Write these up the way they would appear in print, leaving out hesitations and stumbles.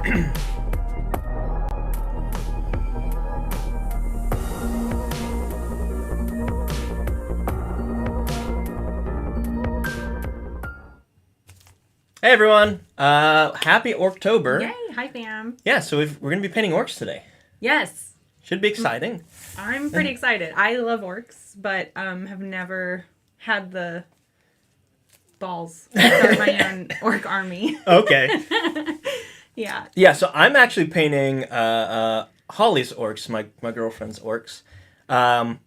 Hey everyone! Happy Orktober! Yay! Hi fam! Yeah, so we're going to be painting orcs today. Yes! Should be exciting. I'm pretty excited. I love orcs, but have never had the balls to start my own orc army. Okay. Yeah. Yeah, so I'm actually painting Holly's orcs, my girlfriend's orcs. And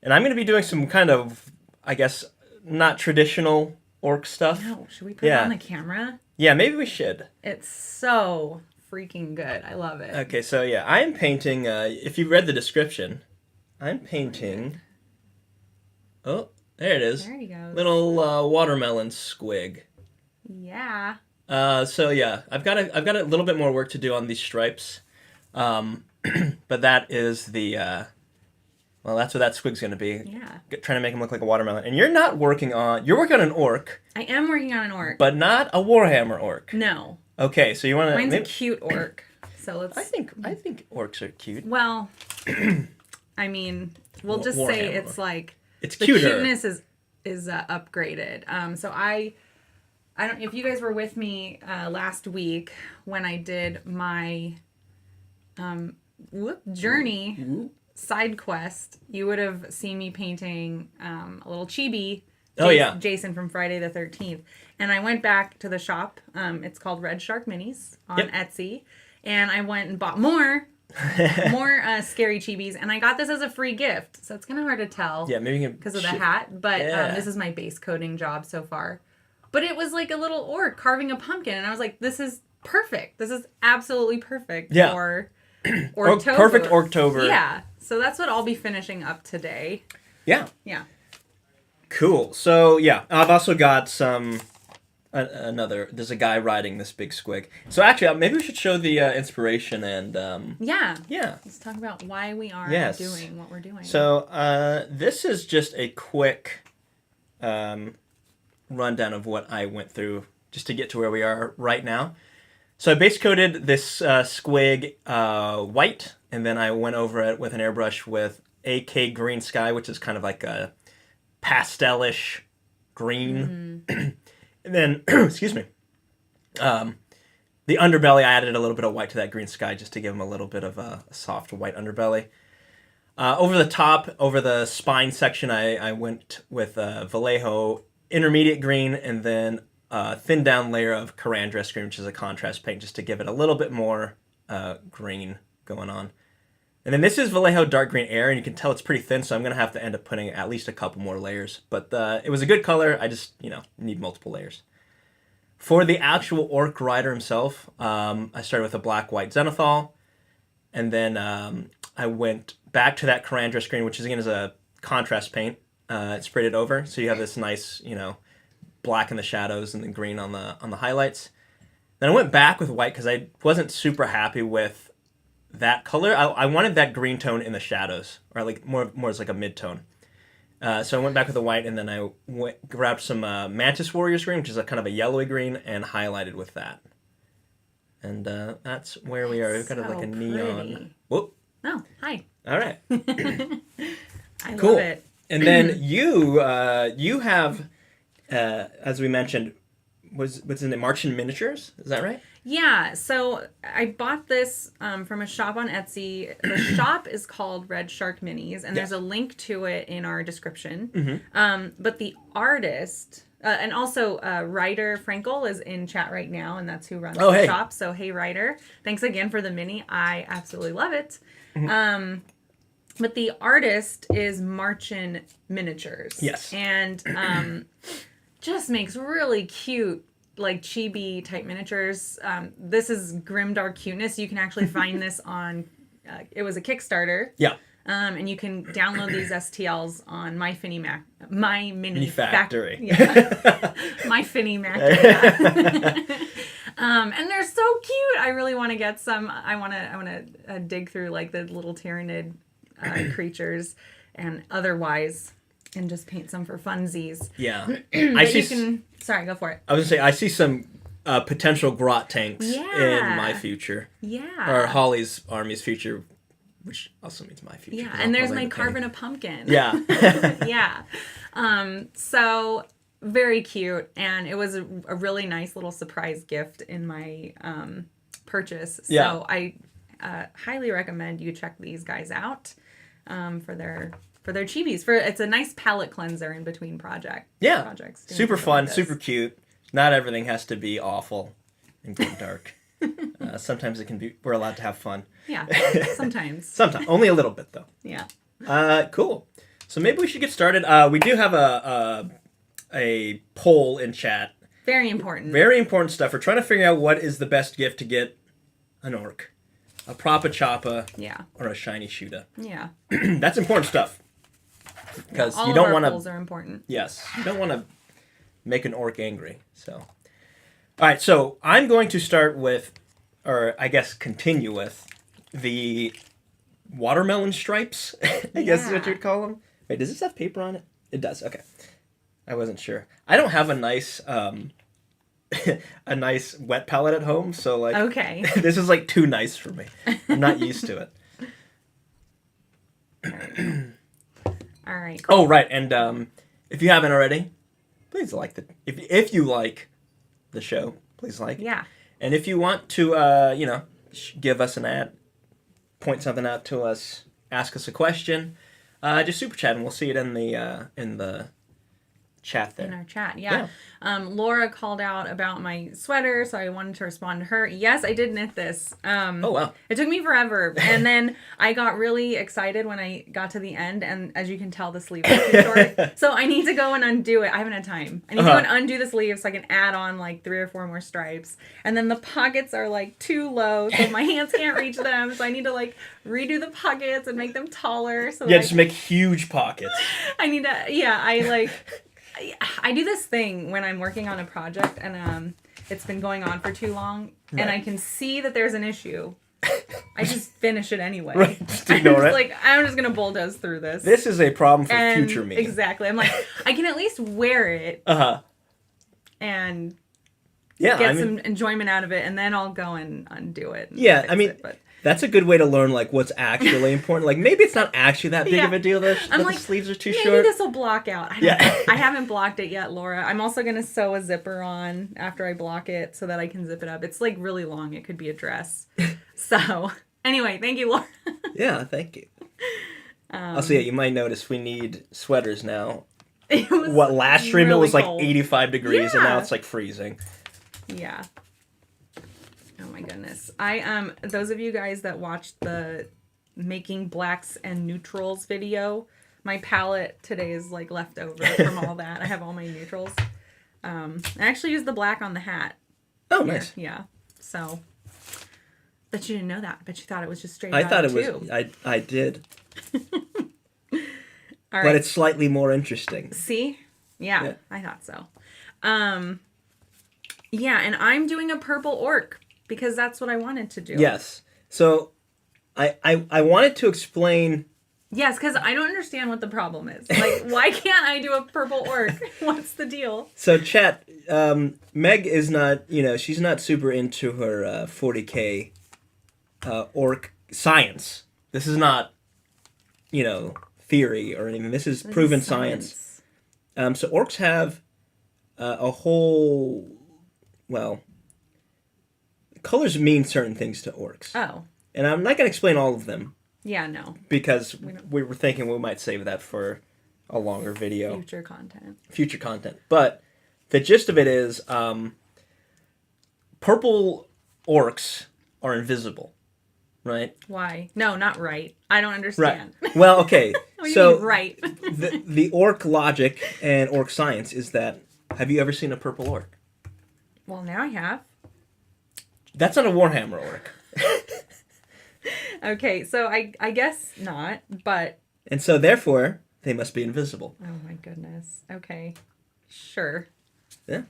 I'm going to be doing some kind of, I guess, not traditional orc stuff. No, should we put it on the camera? Yeah, maybe we should. It's so freaking good. I love it. Okay, so yeah, I am painting, if you read the description, I'm painting, oh, there it is. There he goes. Little watermelon squig. Yeah. So yeah, I've got a little bit more work to do on these stripes, but that is the, well, that's what that squig's going to be. Yeah. Trying to make him look like a watermelon. And you're working on an orc. I am working on an orc. But not a Warhammer orc. No. Okay, so you want to... Mine's a cute orc. So let's... I think orcs are cute. Well, I mean, we'll just say it's like... It's the cuter. cuteness is upgraded. So I don't... If you guys were with me last week when I did my journey... side quest, you would have seen me painting a little chibi. Jason from Friday the 13th. And I went back to the shop. It's called Red Shark Minis on Etsy. And I went and bought more scary chibis. And I got this as a free gift. So it's kind of hard to tell. Yeah, maybe because of the hat. But this is my base coating job so far. But it was like a little orc carving a pumpkin. And I was like, this is perfect. This is absolutely perfect for Orktober. Perfect Orktober. Yeah. So that's what I'll be finishing up today. Yeah. Yeah. Cool. So yeah, I've also got some there's a guy riding this big squig. So actually, maybe we should show the inspiration and yeah. Let's talk about why we are doing what we're doing. So this is just a quick rundown of what I went through just to get to where we are right now. So I base coated this squig white, and then I went over it with an airbrush with AK Green Sky, which is kind of like a pastelish green. Mm-hmm. And then, excuse me, the underbelly, I added a little bit of white to that green sky just to give him a little bit of a soft white underbelly. Over the top, over the spine section, I went with Vallejo intermediate green, and then thin down layer of Karandras green, which is a contrast paint, just to give it a little bit more green going on. And then this is Vallejo dark green air, and you can tell it's pretty thin, so I'm going to have to end up putting at least a couple more layers. But it was a good color. I just, need multiple layers. For the actual orc rider himself, I started with a black-white zenithal, and then I went back to that Karandras green, which is a contrast paint. Sprayed it over, so you have this nice, black in the shadows and then green on the highlights. Then I went back with white because I wasn't super happy with that color. I wanted that green tone in the shadows, or like more as like a mid-tone. So I went back with the white, and then I grabbed some Mantis Warriors green, which is a kind of a yellowy green, and highlighted with that. And that's where we are. We've got like a neon. Pretty. Whoop. Oh, hi. All right. I Cool. love it. And then you have, as we mentioned, what's in it? Martian Miniatures? Is that right? Yeah. So I bought this from a shop on Etsy. The shop is called Red Shark Minis, and there's a link to it in our description. Mm-hmm. But the artist, and also Ryder Frankel is in chat right now, and that's who runs the shop. So hey, Ryder, thanks again for the mini. I absolutely love it. Mm-hmm. But the artist is Martian Miniatures. Yes. And just makes really cute, like chibi type miniatures. This is grimdark cuteness. You can actually find this on, it was a Kickstarter. Yeah. And you can download these STLs on My Mini Factory. My Finny Mac. Yeah. And they're so cute. I really want to get some. I want to dig through like the little Tyranid creatures and otherwise, and just paint some for funsies. Yeah. Sorry, go for it. I was going to say, I see some potential grot tanks Yeah. in my future. Yeah. Or Holly's army's future, which also means my future. Yeah, 'cause and I'll there's probably my end up painting. carving a pumpkin. Yeah. Yeah. So very cute, and it was a really nice little surprise gift in my purchase. So Yeah. I highly recommend you check these guys out for their chibis. It's a nice palette cleanser in between projects. Super Doing fun, like this. super cute. Not everything has to be awful and go dark. Sometimes it can be. We're allowed to have fun. Yeah, sometimes. Sometimes, only a little bit though. Yeah. Cool. So maybe we should get started. We do have a poll in chat. Very important. Very important stuff. We're trying to figure out what is the best gift to get an orc, a Propa Choppa, Yeah. or a shiny Shuda. Yeah. That's important stuff. Because All you of don't our want polls to. are important. Yes, you don't want to make an orc angry. So, all right. So I'm going to start with, or I guess continue with, the watermelon stripes. I guess is what you'd call them. Wait, does this have paper on it? It does. Okay. I wasn't sure. I don't have a nice a nice wet palette at home, so like Okay. this is like too nice for me. I'm not used to it. All right. Cool. Oh, right. And if you haven't already, please like if you like the show, please like. Yeah. And if you want to give us an ad, point something out to us, ask us a question, just super chat and we'll see it in the chat there. In our chat, yeah. Laura called out about my sweater, so I wanted to respond to her. Yes, I did knit this. Oh, wow. It took me forever, and then I got really excited when I got to the end, and as you can tell, the sleeve is too short. So I need to go and undo it. I haven't had time. I need to go and undo the sleeve so I can add on like 3 or 4 more stripes. And then the pockets are like too low, so my hands can't reach them. So I need to like redo the pockets and make them taller. So Yeah, just make huge pockets. I need to, I do this thing when I'm working on a project and it's been going on for too long and I can see that there's an issue. I just finish it anyway. Right, just ignore it. I'm just going to bulldoze through this. This is a problem for And future me. Exactly. I'm like, I can at least wear it Uh-huh. and Yeah, get some enjoyment out of it, and then I'll go and undo it. And Yeah, fix I mean, it, but that's a good way to learn like what's actually important. Like maybe it's not actually that big Yeah. of a deal that I'm the like, sleeves are too maybe short. this will block out. I don't Yeah. know. I haven't blocked it yet, Laura. I'm also going to sew a zipper on after I block it so that I can zip it up. It's like really long. It could be a dress. So anyway, thank you, Laura. Yeah, thank you. Also, yeah, you might notice we need sweaters now. It was Last stream it really was like cold. 85 degrees and now Yeah. it's like freezing. Yeah. Oh my goodness. Those of you guys that watched the making blacks and neutrals video, my palette today is like left over from all that. I have all my neutrals. I actually used the black on the hat. Oh, here. nice. Yeah. So, bet you didn't know that. Bet you thought it was just straight I out thought of it tube. was I did. All But right. it's slightly more interesting. See? Yeah, Yeah. I thought so. Yeah, and I'm doing a purple orc because that's what I wanted to do. Yes. So I wanted to explain. Yes, because I don't understand what the problem is. Like, why can't I do a purple orc? What's the deal? So chat, Meg is not, she's not super into her 40K orc science. This is not, theory or anything. This is proven science. So orcs have a whole, colors mean certain things to orcs. Oh. And I'm not going to explain all of them Yeah, no. because we were thinking we might save that for a longer video. Future content. But the gist of it is purple orcs are invisible, right? Why? No, not right. I don't understand. Right. Well, okay. What do you So mean right? the orc logic and orc science is that, have you ever seen a purple orc? Well, now I have. That's not a Warhammer orc. Okay, so I guess not, but... And so therefore, they must be invisible. Oh my goodness. Okay. Sure. Yeah.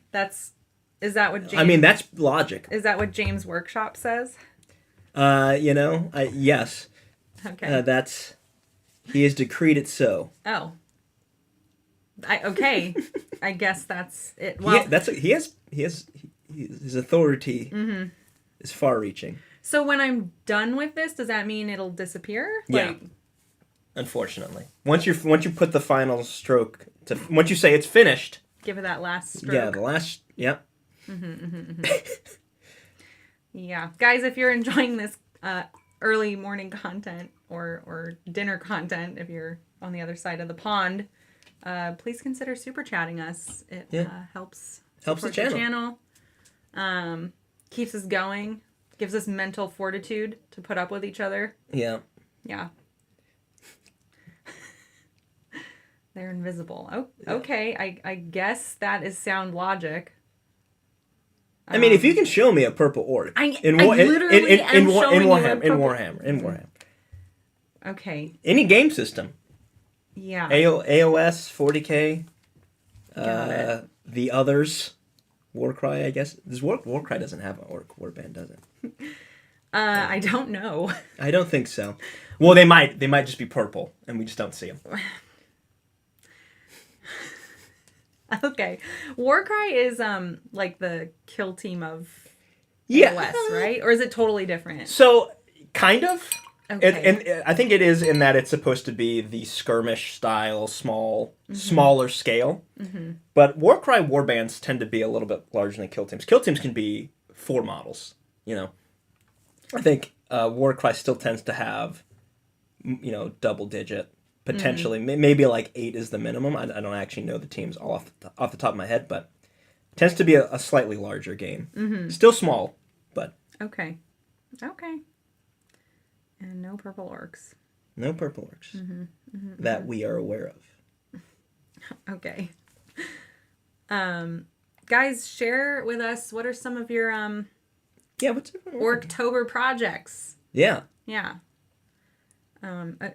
Is that what James... I mean, that's logic. Is that what James' Workshop says? Yes. Okay. He has decreed it so. Oh. Okay. I guess that's it. Well, He his authority is far-reaching. So when I'm done with this, does that mean it'll disappear? Yeah. Unfortunately, once you put the final stroke once you say it's finished, give it that last stroke. Yeah, the last. Yeah. Yeah, guys, if you're enjoying this early morning content or dinner content, if you're on the other side of the pond, please consider super chatting us. It helps the channel. Keeps us going, gives us mental fortitude to put up with each other. Yeah. Yeah. They're invisible. Oh, okay. I guess that is sound logic. I mean, if you can show me a purple orc in Warhammer. Okay. Any game system. Yeah. AOS, 40K. Got it. The others. Warcry, I guess. Warcry doesn't have an orc warband, does it? I don't know. I don't think so. Well, they might. They might just be purple, and we just don't see them. Okay. Warcry is like the kill team of AOS, right? Or is it totally different? So, kind of. Okay. And I think it is in that it's supposed to be the skirmish style, smaller scale. But Warcry warbands tend to be a little bit larger than kill teams. Kill teams can be 4 models, you know. I think Warcry still tends to have, you know, double digit. Potentially, maybe like 8 is the minimum. I don't actually know the teams all off the top of my head, but it tends to be a slightly larger game. Still small, but... Okay. And no purple orcs. No purple orcs. That we are aware of. Okay. Guys, share with us, what are some of your what's Orktober projects? Yeah.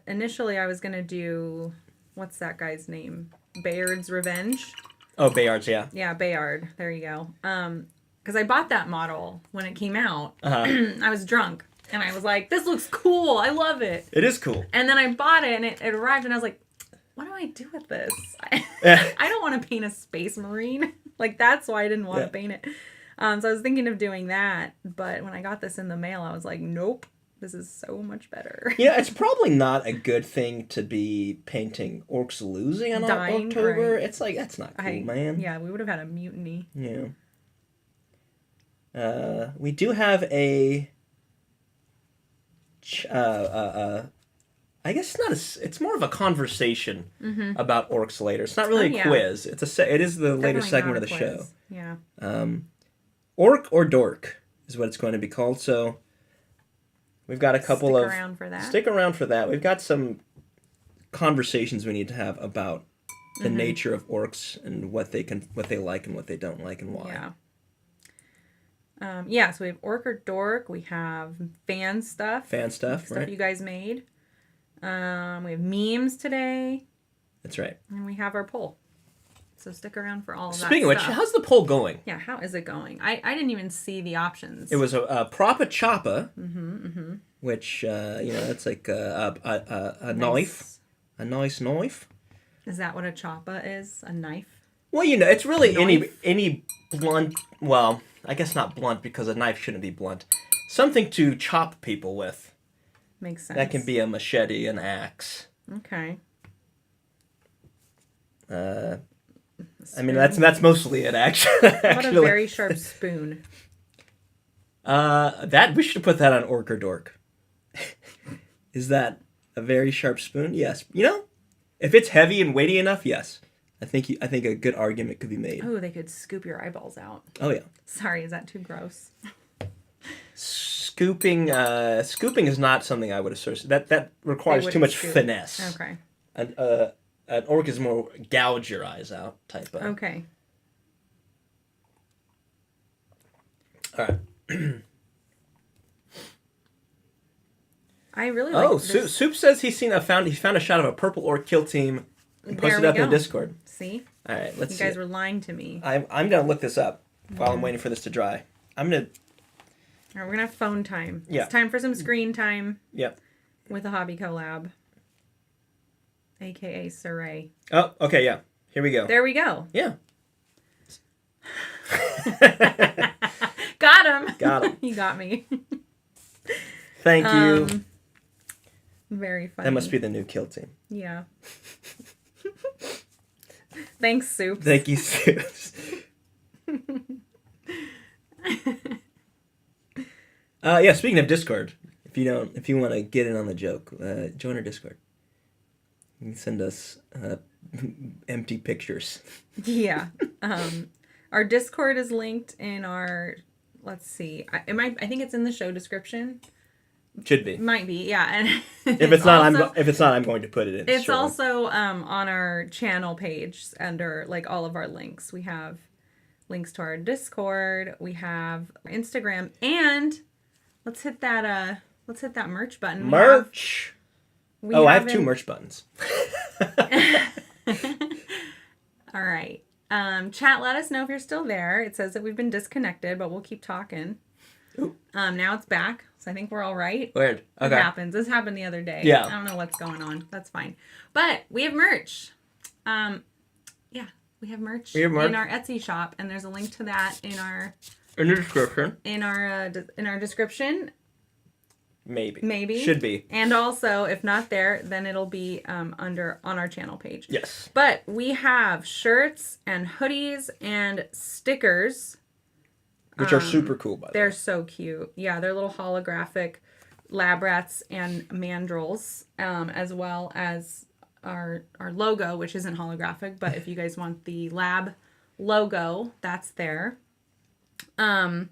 Initially I was gonna do, what's that guy's name? Bayard's Revenge. Oh, Bayard's, yeah. Yeah, Bayard. There you go. Because I bought that model when it came out. I was drunk and I was like, "This looks cool. I love it." It is cool. And then I bought it and it arrived and I was like, "What do I do with this? I don't want to paint a space marine." Like that's why I didn't want to paint it. So I was thinking of doing that, but when I got this in the mail, I was like, "Nope. This is so much better." Yeah, it's probably not a good thing to be painting orcs losing on Orktober. Right. It's like, that's not cool, man. Yeah, we would have had a mutiny. Yeah. We do have a... I guess it's more of a conversation about orcs later. It's not really a quiz. It is the later segment of the show. Yeah. Orc or Dork is what it's going to be called, so... We've got a couple Stick around for that. We've got some conversations we need to have about the nature of orcs and what they like and what they don't like and why. Yeah. So we have Orc or Dork. We have fan stuff. Stuff you guys made. We have memes today. That's right. And we have our poll. So stick around for all of that. Speaking of which, how's the poll going? Yeah, how is it going? I didn't even see the options. It was a Propa Choppa, which it's like a knife, a nice knife. Is that what a choppa is? A knife? Well, it's really any blunt. Well, I guess not blunt because a knife shouldn't be blunt. Something to chop people with. Makes sense. That can be a machete, an axe. Okay. I mean, that's mostly it, actually. What a very sharp spoon. We should put that on Orc or Dork. Is that a very sharp spoon? Yes. If it's heavy and weighty enough, yes. I think a good argument could be made. Oh, they could scoop your eyeballs out. Oh yeah. Sorry, is that too gross? Scooping is not something I would associate. That requires too much finesse. Okay. An orc is more gouge your eyes out type of. Okay. All right. I really like this. Soup says he found a shot of a purple orc kill team and posted it up in the Discord. See? All right, let's see. You guys were lying to me. I'm gonna look this up while I'm waiting for this to dry. All right, we're gonna have phone time. Yeah. It's time for some screen time. Yep. With a hobby collab. AKA Saray. Oh, okay, yeah. Here we go. There we go. Yeah. Got him. Got him. You got me. Thank you. Very funny. That must be the new kill team. Yeah. Thanks, Soups. Thank you, Soups. Yeah, speaking of Discord, if you want to get in on the joke, join our Discord. You can send us empty pictures. Yeah. Our Discord is linked in our, let's see. I think it's in the show description. Should be. Might be, yeah. And if it's not, I'm going to put it in. It's also on our channel page under like all of our links. We have links to our Discord, we have Instagram, and let's hit that merch button. Merch. I have 2 merch buttons. All right. Chat, let us know if you're still there. It says that we've been disconnected, but we'll keep talking. Ooh. Now it's back, so I think we're all right. Weird. Okay. It happens. This happened the other day. Yeah. I don't know what's going on. That's fine. But we have merch. Yeah, we have merch in our Etsy shop, and there's a link to that in the description. In our description. Maybe. Should be. And also, if not there, then it'll be on our channel page. Yes. But we have shirts and hoodies and stickers. Which are super cool, by the way. They're so cute. Yeah, they're little holographic lab rats and mandrills, as well as our logo, which isn't holographic, but if you guys want the lab logo, that's there. Yeah,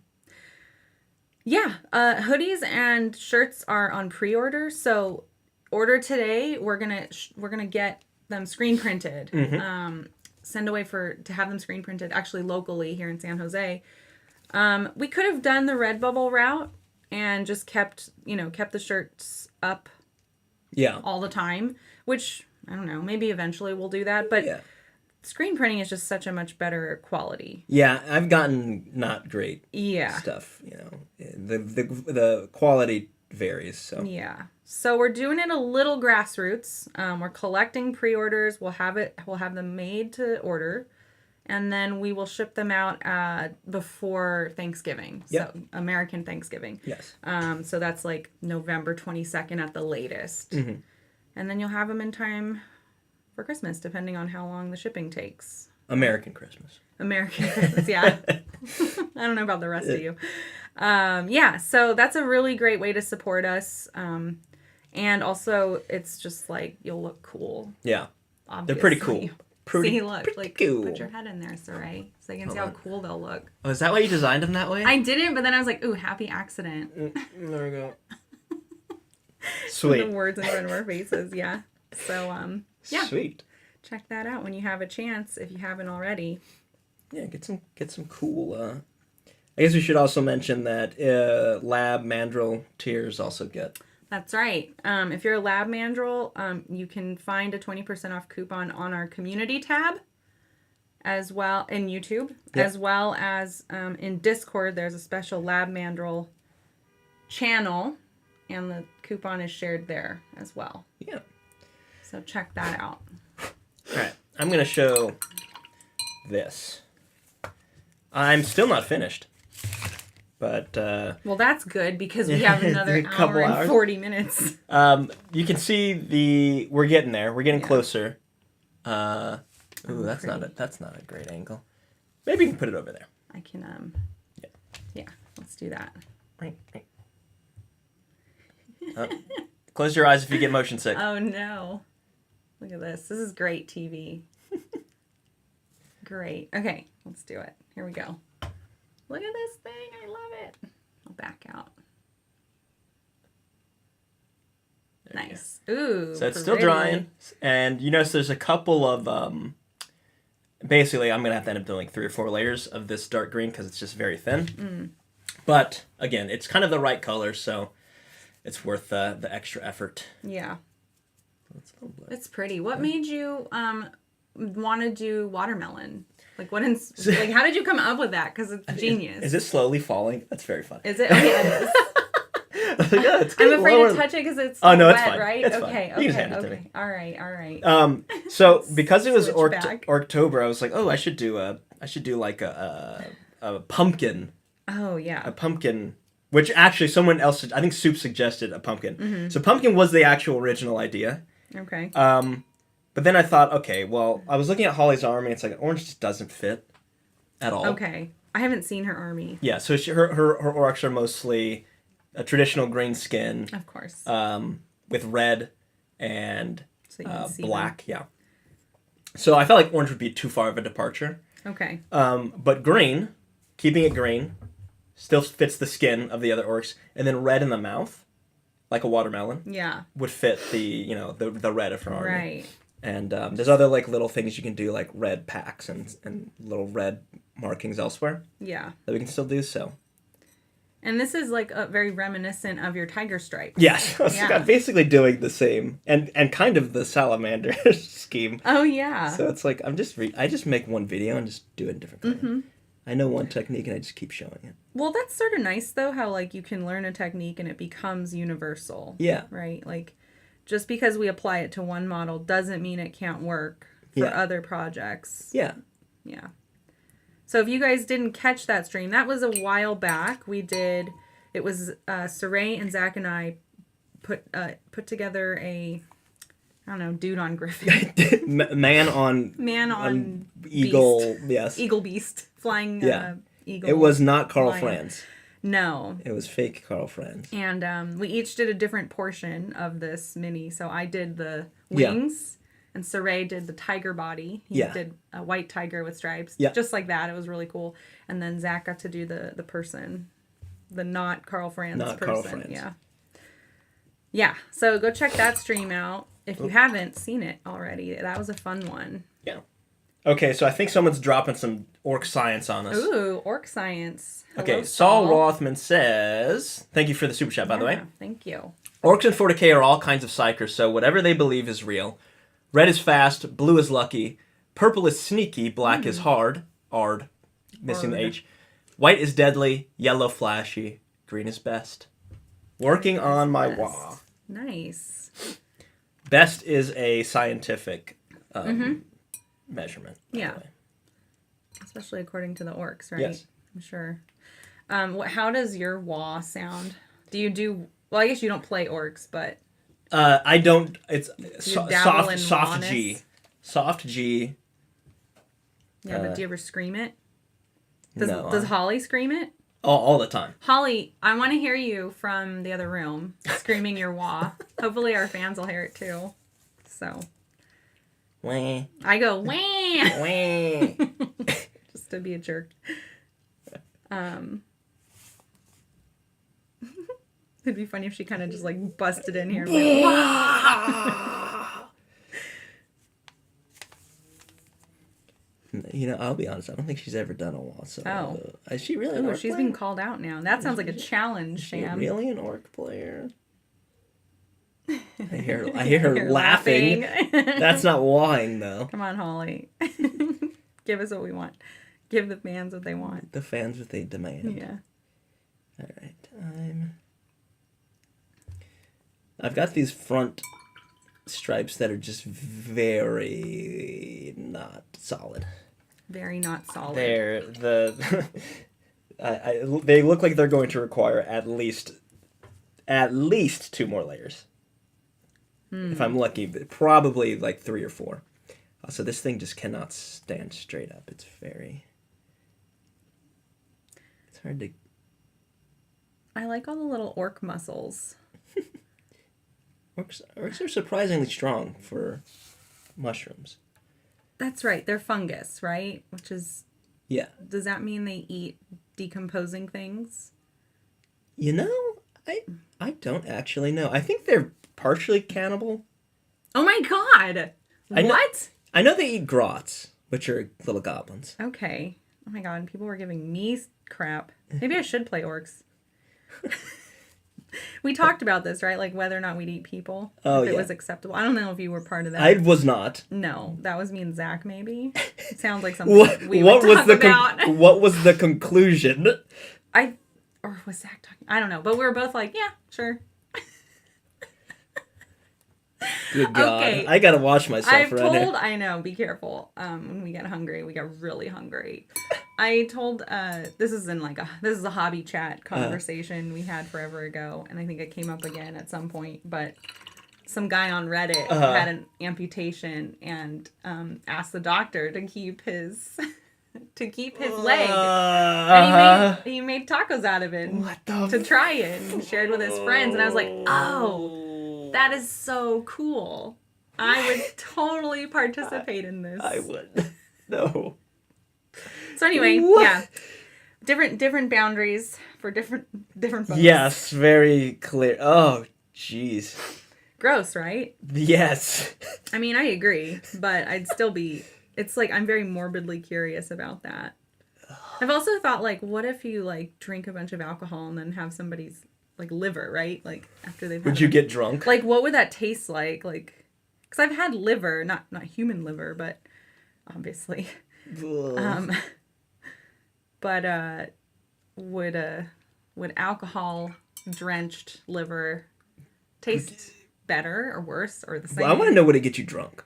hoodies and shirts are on pre-order, so order today. We're gonna get them screen printed. Mm-hmm. Send away to have them screen printed, actually locally here in San Jose. We could have done the Redbubble route and just kept the shirts up, all the time. Which I don't know, maybe eventually we'll do that, but. Yeah. Screen printing is just such a much better quality. Yeah, I've gotten not great stuff. The quality varies. So so we're doing it a little grassroots. We're collecting pre-orders. We'll have them made to order, and then we will ship them out before Thanksgiving. Yep. So American Thanksgiving. Yes. So that's like November 22nd at the latest, and then you'll have them in time for Christmas, depending on how long the shipping takes. American Christmas, yeah. I don't know about the rest of you. So that's a really great way to support us. And also, it's just like, you'll look cool. Yeah. Obviously. They're pretty cool. See, look, pretty cool. Put your head in there, Saray, so you can see how cool they'll look. Oh, is that why you designed them that way? I didn't, but then I was like, ooh, happy accident. There we go. Sweet. The words in front of our faces, yeah. So, yeah. Sweet. Check that out when you have a chance, if you haven't already. Yeah, get some cool. I guess we should also mention that Lab Mandrill tiers also get. That's right. If you're a Lab Mandrill, you can find a 20% off coupon on our community tab, as well in YouTube, as well as in Discord. There's a special Lab Mandrill channel, and the coupon is shared there as well. Yeah. So check that out. All right, I'm going to show this. I'm still not finished, but... well, that's good, because we have another hour and 40 minutes. You can see we're getting there. We're getting closer. Ooh, that's not a great angle. Maybe you can put it over there. I can, yeah, let's do that. Right. Close your eyes if you get motion sick. Oh, no. Look at this. This is great TV. Great. Okay, let's do it. Here we go. Look at this thing. I love it. I'll back out. Nice. Ooh. So it's still drying. And you notice there's a couple of... basically, I'm going to have to end up doing 3 or 4 layers of this dark green because it's just very thin. But, again, it's kind of the right color, so it's worth the extra effort. Yeah. It's pretty. What made you want to do watermelon? Like, how did you come up with that? Because it's genius. Is it slowly falling? That's very funny. Is it? Okay, it is. I'm afraid to touch it because it's wet, it's fine. right? It's okay, fine. You can hand it to me. All right. So because it was Orktober, I was like, oh, I should do like a a pumpkin. Oh, yeah. A pumpkin, which actually someone else, I think Soup suggested a pumpkin. Mm-hmm. So pumpkin was the actual original idea. Okay. But then I thought, okay, well, I was looking at Holly's army. It's like orange just doesn't fit at all. Okay. I haven't seen her army. Yeah, so her orcs are mostly a traditional green skin. Of course. With red and So you can see black. Yeah. So I felt like orange would be too far of a departure. Okay. But green, keeping it green, still fits the skin of the other orcs, and then red in the mouth, like a watermelon. Yeah. Would fit the the red of her army. Right. And there's other like little things you can do, like red packs and little red markings elsewhere. Yeah. That we can still do so. And this is like very reminiscent of your tiger stripe. Yes, Yeah. I'm basically doing the same and kind of the salamander scheme. Oh yeah. So it's like I just make one video and just do it in different color. Mm-hmm. I know one technique and I just keep showing it. Well, that's sort of nice though, how like you can learn a technique and it becomes universal. Yeah. Right? Like just because we apply it to one model doesn't mean it can't work for other projects. Yeah. Yeah. So if you guys didn't catch that stream, that was a while back. We did, it was Saray and Zach and I put together a, I don't know, dude on Griffin. Man on eagle, beast. yes. Eagle beast. Flying eagle. It was not Carl lion. Franz. No. It was fake Carl Franz. And we each did a different portion of this mini. So I did the wings. And Saray did the tiger body. He did a white tiger with stripes. Yeah. Just like that. It was really cool. And then Zach got to do the person. The not Carl Franz person. Carl Franz. Yeah. Yeah. So go check that stream out if you haven't seen it already. That was a fun one. Yeah. Okay, so I think someone's dropping some orc science on us. Ooh, orc science. Hello, Okay, Saul Rothman says, thank you for the super chat, by the way. Thank you. Orcs in 40k are all kinds of psychers, so whatever they believe is real. Red is fast, blue is lucky, purple is sneaky, black is hard, ard, missing the H. White is deadly, yellow flashy, green is best. Working on my Waaagh. Nice. Best is a scientific measurement. Yeah. Especially according to the orcs, right? Yes. I'm sure. How does your Waaagh sound? Do you do... Well, I guess you don't play orcs, but... I don't. It's dabble in soft Waaaghness? G. Soft G. Yeah, but do you ever scream it? No. Does Holly scream it? All the time. Holly, I want to hear you from the other room screaming your Waaagh. Hopefully our fans will hear it too. So. Wah. I go, wah! Wah. Just to be a jerk. It'd be funny if she kind of just like busted in here. And You know, I'll be honest. I don't think she's ever done a wall. So, is she really? Ooh, she's being called out now. That sounds like a challenge, Sam. Really an orc player? I hear her laughing. That's not Waaaghing though. Come on, Holly. Give us what we want. Give the fans what they want. The fans what they demand. Yeah. All right. I've got these front stripes that are just very not solid. Very not solid. They're they look like they're going to require at least 2 more layers. If I'm lucky, but probably like 3 or 4. So this thing just cannot stand straight up. It's hard to... I like all the little orc muscles. Orcs are surprisingly strong for mushrooms. That's right. They're fungus, right? Which is... Yeah. Does that mean they eat decomposing things? You know, I don't actually know. I think they're partially cannibal. Oh my god! What? I know they eat grots, which are little goblins. Okay. Oh my god, people were giving me crap. Maybe I should play orcs. We talked about this, right? Like whether or not we'd eat people. Oh, if it yeah. was acceptable. I don't know if you were part of that. I was not. No, that was me and Zach, maybe. It sounds like something we would talk about. What was the conclusion? Or was Zach talking? I don't know. But we were both like, yeah, sure. Good God. Okay. I gotta watch myself I've right told, now. I know, be careful. When we get hungry, we get really hungry. I told this is a hobby chat conversation we had forever ago, and I think it came up again at some point. But some guy on Reddit had an amputation and asked the doctor to keep his leg, and he made tacos out of it to try it and shared with his friends. And I was like, oh, that is so cool. I would totally participate in this. I would. No. So anyway, yeah, different boundaries for different folks. Yes, very clear. Oh, jeez. Gross, right? Yes. I mean, I agree, but I'd still be. It's like I'm very morbidly curious about that. I've also thought, like, what if you like drink a bunch of alcohol and then have somebody's like liver, right? Like after they've. Would you get drunk? Like, what would that taste like? Like, because I've had liver, not human liver, but obviously. But would alcohol drenched liver taste better or worse or the same? Well, I want to know, would it get you drunk?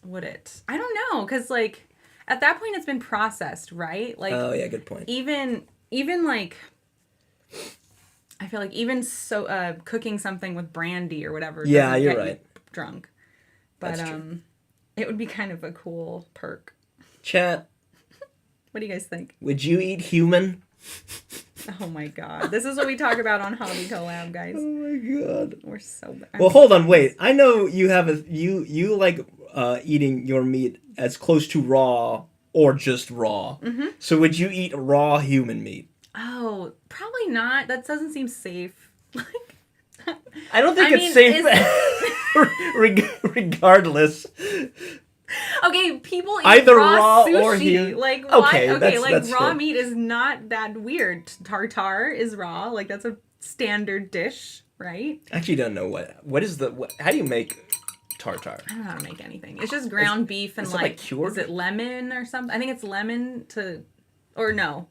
Would it? I don't know, because like at that point it's been processed, right? Like, oh yeah, good point. Even like I feel like even so cooking something with brandy or whatever. Yeah, you're get right. You drunk, but it would be kind of a cool perk. Chat. What do you guys think? Would you eat human? Oh my god. This is what we talk about on Hobby Collab, guys. Oh my god. We're so bad. Well, hold on, wait. I know you have you like eating your meat as close to raw or just raw. Mm-hmm. So would you eat raw human meat? Oh, probably not. That doesn't seem safe. I don't think it's safe regardless. Okay, people eat either raw sushi. Or human. Like, why? Okay, that's raw fair. meat is not that weird. Tartar is raw. Like, that's a standard dish, right? I actually don't know what is how do you make tartar? I don't know how to make anything. It's just ground beef and like cured? Is it lemon or something? I think it's lemon or no.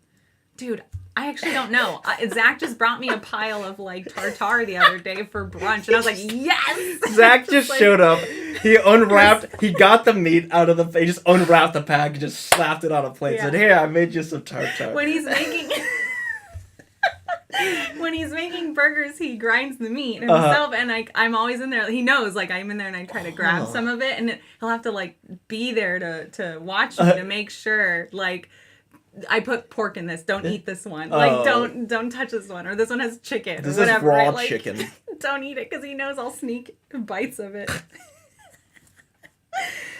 Dude, I actually don't know. Zach just brought me a pile of like tartar the other day for brunch, and I was like, yes! Zach just showed up. He unwrapped. He got the meat out of he just unwrapped the pack, just slapped it on a plate. Said, "Here, I made you some tartar." When he's making burgers, he grinds the meat himself, and I'm always in there. He knows, like, I'm in there, and I try to grab some of it, and he'll have to like be there to watch me to make sure, like. I put pork in this. Don't eat this one. Like, don't touch this one. Or this one has chicken. This or whatever. is raw right? Like, chicken. Don't eat it because he knows I'll sneak bites of it.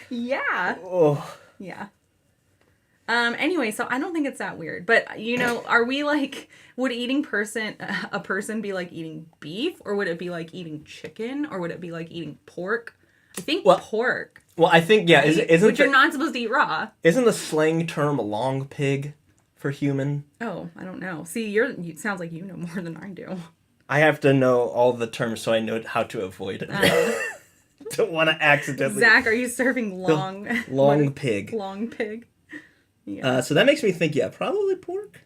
Yeah. Oh. Yeah. Anyway, so I don't think it's that weird. But, you know, are we like, would eating a person be like eating beef? Or would it be like eating chicken? Or would it be like eating pork? I think pork. Well, I think, yeah, right? Which you're not supposed to eat raw. Isn't the slang term long pig for human? Oh, I don't know. See, it sounds like you know more than I do. I have to know all the terms so I know how to avoid it. Don't want to accidentally. Zach, are you serving long pig? Long pig. Yeah. So that makes me think, yeah, probably pork.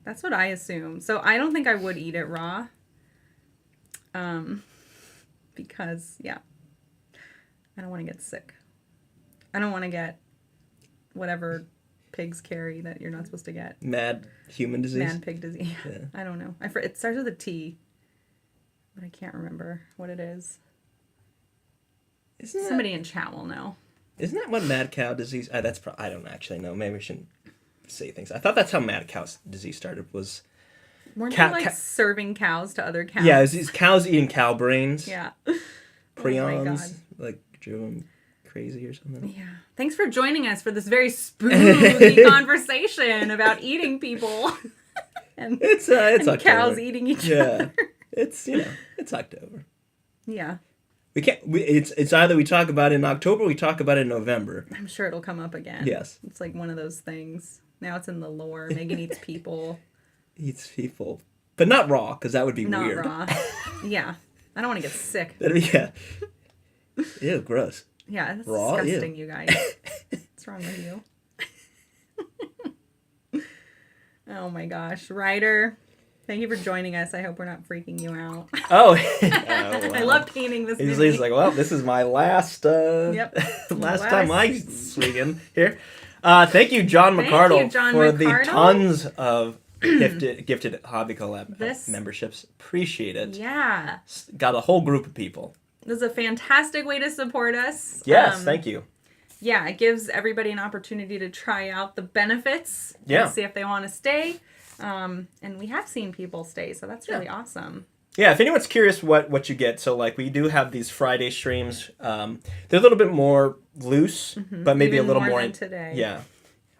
That's what I assume. So I don't think I would eat it raw. Because, yeah. I don't want to get sick. I don't want to get whatever pigs carry that you're not supposed to get. Mad human disease? Mad pig disease. Yeah. I don't know. It starts with a T, but I can't remember what it is. Somebody in chat will know. Isn't that what mad cow disease? I don't actually know. Maybe we shouldn't say things. I thought that's how mad cow disease started. Weren't they like serving cows to other cows? Yeah, it's cows eating cow brains. Yeah. Prions. Oh my God. Like drove them crazy or something. Yeah. Thanks for joining us for this very spooky conversation about eating people. and it's October. Cows eating each other. It's it's October. Yeah. We can't. It's either we talk about it in October or we talk about it in November. I'm sure it'll come up again. Yes. It's like one of those things. Now it's in the lore. Megan eats people. Eats people, but not raw, because that would be weird. Not raw. Yeah. I don't want to get sick. Yeah. Ew, gross. Yeah, that's raw? disgusting, Ew. you guys. What's wrong with you? Oh my gosh. Ryder, thank you for joining us. I hope we're not freaking you out. Oh. Wow. I love painting this movie. He's like, well, this is my last yep. last time I swing in here. Thank you, John Thank McCardle, you, John for McCardle. the tons of gifted Hobby Collab memberships. Appreciate it. Yeah. Got a whole group of people. This is a fantastic way to support us. Yes, thank you. Yeah, it gives everybody an opportunity to try out the benefits. Yeah. And see if they want to stay. And we have seen people stay, so that's really awesome. Yeah, if anyone's curious what you get, so like we do have these Friday streams. They're a little bit more loose, but maybe Even a little more more than today. Yeah.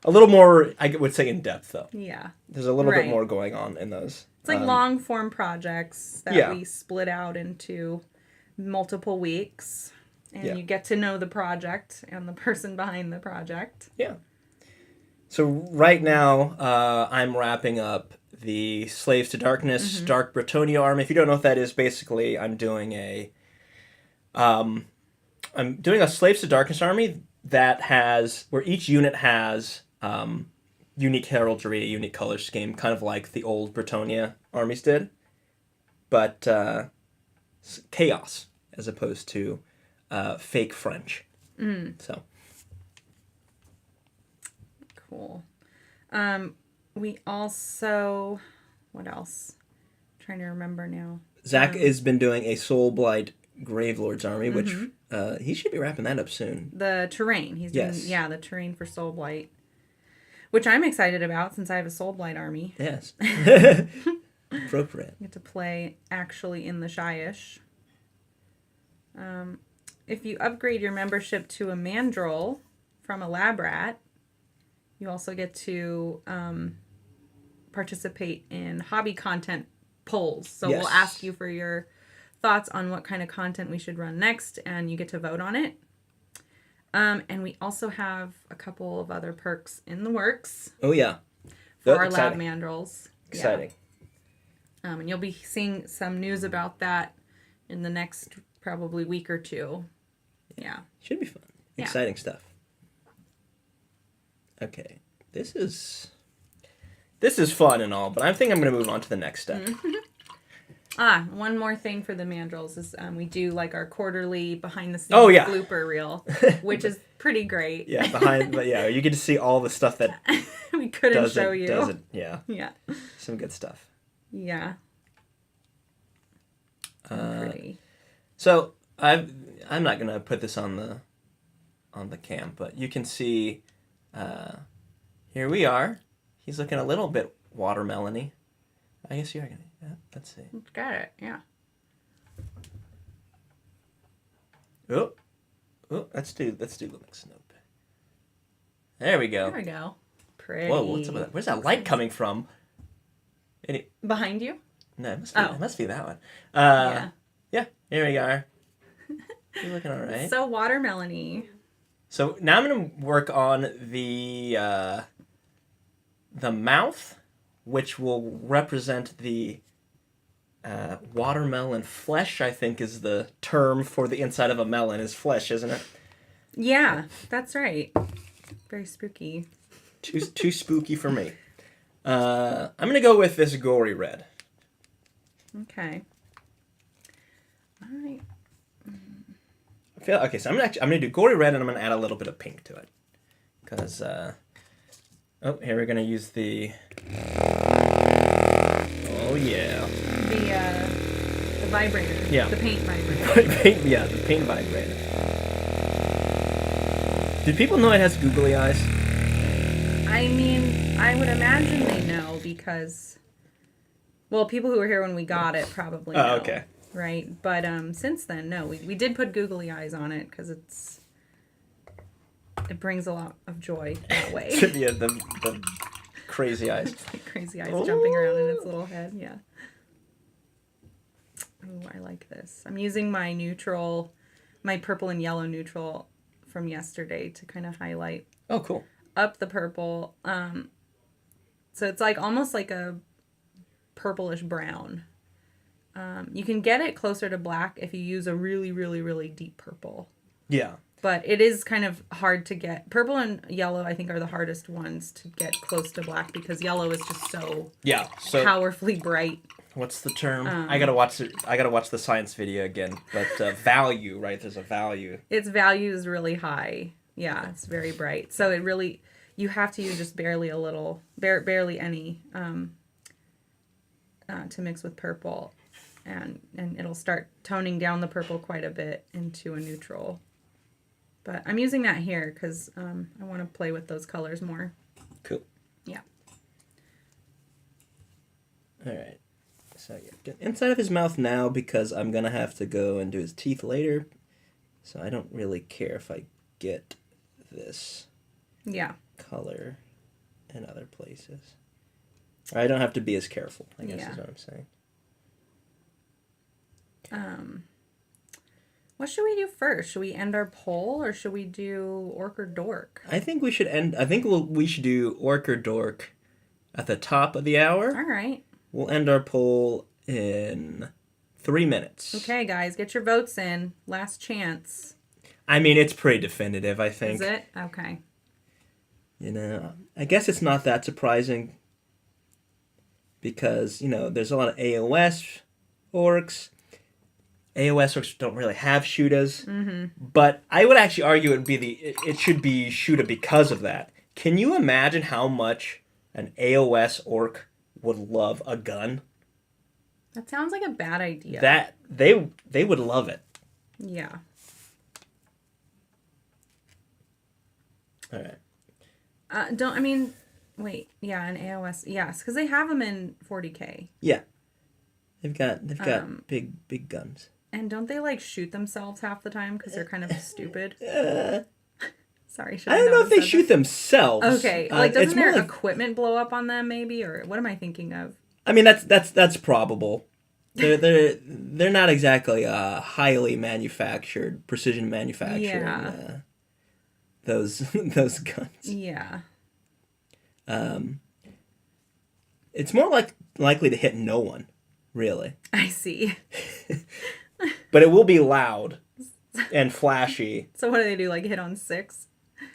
A little more, I would say, in depth, though. Yeah. There's a little bit more going on in those. It's like long form projects that we split out into multiple weeks. And you get to know the project and the person behind the project. Yeah. So right now, I'm wrapping up the Slaves to Darkness Dark Bretonnia army. If you don't know what that is, basically I'm doing a Slaves to Darkness army that has, where each unit has unique heraldry, a unique color scheme, kind of like the old Bretonnia armies did, but chaos as opposed to fake French. So cool. We also, what else? I'm trying to remember now. Zach has been doing a Soul Blight Gravelord's army, which he should be wrapping that up soon. The terrain. He's doing, the terrain for Soul Blight, which I'm excited about since I have a Soul Blight army. Yes. Appropriate. I get to play actually in the Shyish. If you upgrade your membership to a Mandrill from a Lab Rat, you also get to participate in hobby content polls. So we'll ask you for your thoughts on what kind of content we should run next, and you get to vote on it. And we also have a couple of other perks in the works. Oh, yeah. For our Lab Mandrills. Exciting. Yeah. And you'll be seeing some news about that in the next probably week or two. Yeah. Should be fun. Exciting stuff. Okay. This is fun and all, but I think I'm going to move on to the next step. One more thing for the Mandrills is we do like our quarterly behind the scenes blooper reel, which is pretty great. Yeah, you get to see all the stuff that we couldn't show you. Yeah. Yeah. Some good stuff. Yeah. Pretty. So I'm not gonna put this on the cam, but you can see here we are. He's looking a little bit watermelony. I guess you're gonna. Yeah, let's see. Got it. Yeah. Oh, let's do the next note. There we go. There we go. Pretty. Whoa, what's up with that? Where's that light coming from? Behind you? No, it must be that one. Yeah, here we are. You're looking all right. So watermelony. So now I'm going to work on the mouth, which will represent the watermelon flesh, I think is the term for the inside of a melon, is flesh, isn't it? Yeah, that's right. Very spooky. Too spooky for me. I'm going to go with this gory red. Okay. All right. Okay, so I'm gonna do gory red, and I'm gonna add a little bit of pink to it, because here we're gonna use the the vibrator. Yeah. The paint vibrator. the paint vibrator. Did people know it has googly eyes? I mean, I would imagine they know because, well, people who were here when we got it probably know. Oh, okay. Right, but since then, no, we did put googly eyes on it because it brings a lot of joy that way. Yeah, the crazy eyes. It's like crazy eyes jumping around in its little head. Yeah. Ooh, I like this. I'm using my neutral, my purple and yellow neutral from yesterday to kind of highlight. Oh, cool. Up the purple. So it's like almost like a purplish brown. You can get it closer to black if you use a really, really, really deep purple. Yeah. But it is kind of hard to get. Purple and yellow, I think, are the hardest ones to get close to black because yellow is just so powerfully bright. What's the term? I gotta watch the science video again. But value, right? There's a value. Its value is really high. Yeah, it's very bright. So it really, you have to use just barely barely any to mix with purple, and it'll start toning down the purple quite a bit into a neutral. But I'm using that here because I want to play with those colors more. Cool. Yeah. All right. So yeah, get inside of his mouth now because I'm gonna have to go and do his teeth later. So I don't really care if I get this color in other places. I don't have to be as careful, I guess is what I'm saying. What should we do first? Should we end our poll or should we do Ork or Dork? I think we should we should do Ork or Dork at the top of the hour. All right. We'll end our poll in 3 minutes. Okay, guys, get your votes in. Last chance. I mean, it's pretty definitive, I think. Is it? Okay. You know, I guess it's not that surprising because, you know, there's a lot of AOS orcs. AOS orcs don't really have Shudas. Mm-hmm. But I would actually argue it should be Shuda because of that. Can you imagine how much an AOS orc would love a gun? That sounds like a bad idea. That they would love it. Yeah. All right. An AOS, yes, because they have them in 40K. Yeah. They've got big guns. And don't they like shoot themselves half the time because they're kind of stupid? Sorry, I don't know if they shoot themselves. Okay, like doesn't their equipment blow up on them maybe, or what am I thinking of? I mean that's probable. They're not exactly highly manufactured, precision manufacturing those guns. Yeah. It's more likely to hit no one, really. I see. But it will be loud and flashy. So what do they do? Like hit on 6?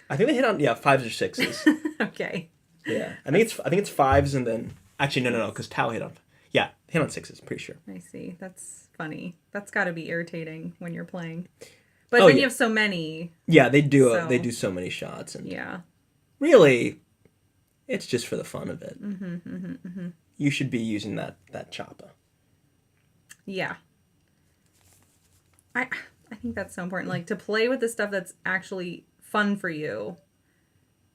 I think they hit on 5s or 6s. Okay. Yeah, I think it's 5s and then actually no because Tau hit on 6s. Pretty sure. I see. That's funny. That's got to be irritating when you're playing. But then you have so many. Yeah, they do. They do so many shots and really, it's just for the fun of it. You should be using that chopper. Yeah. I think that's so important. Like to play with the stuff that's actually fun for you,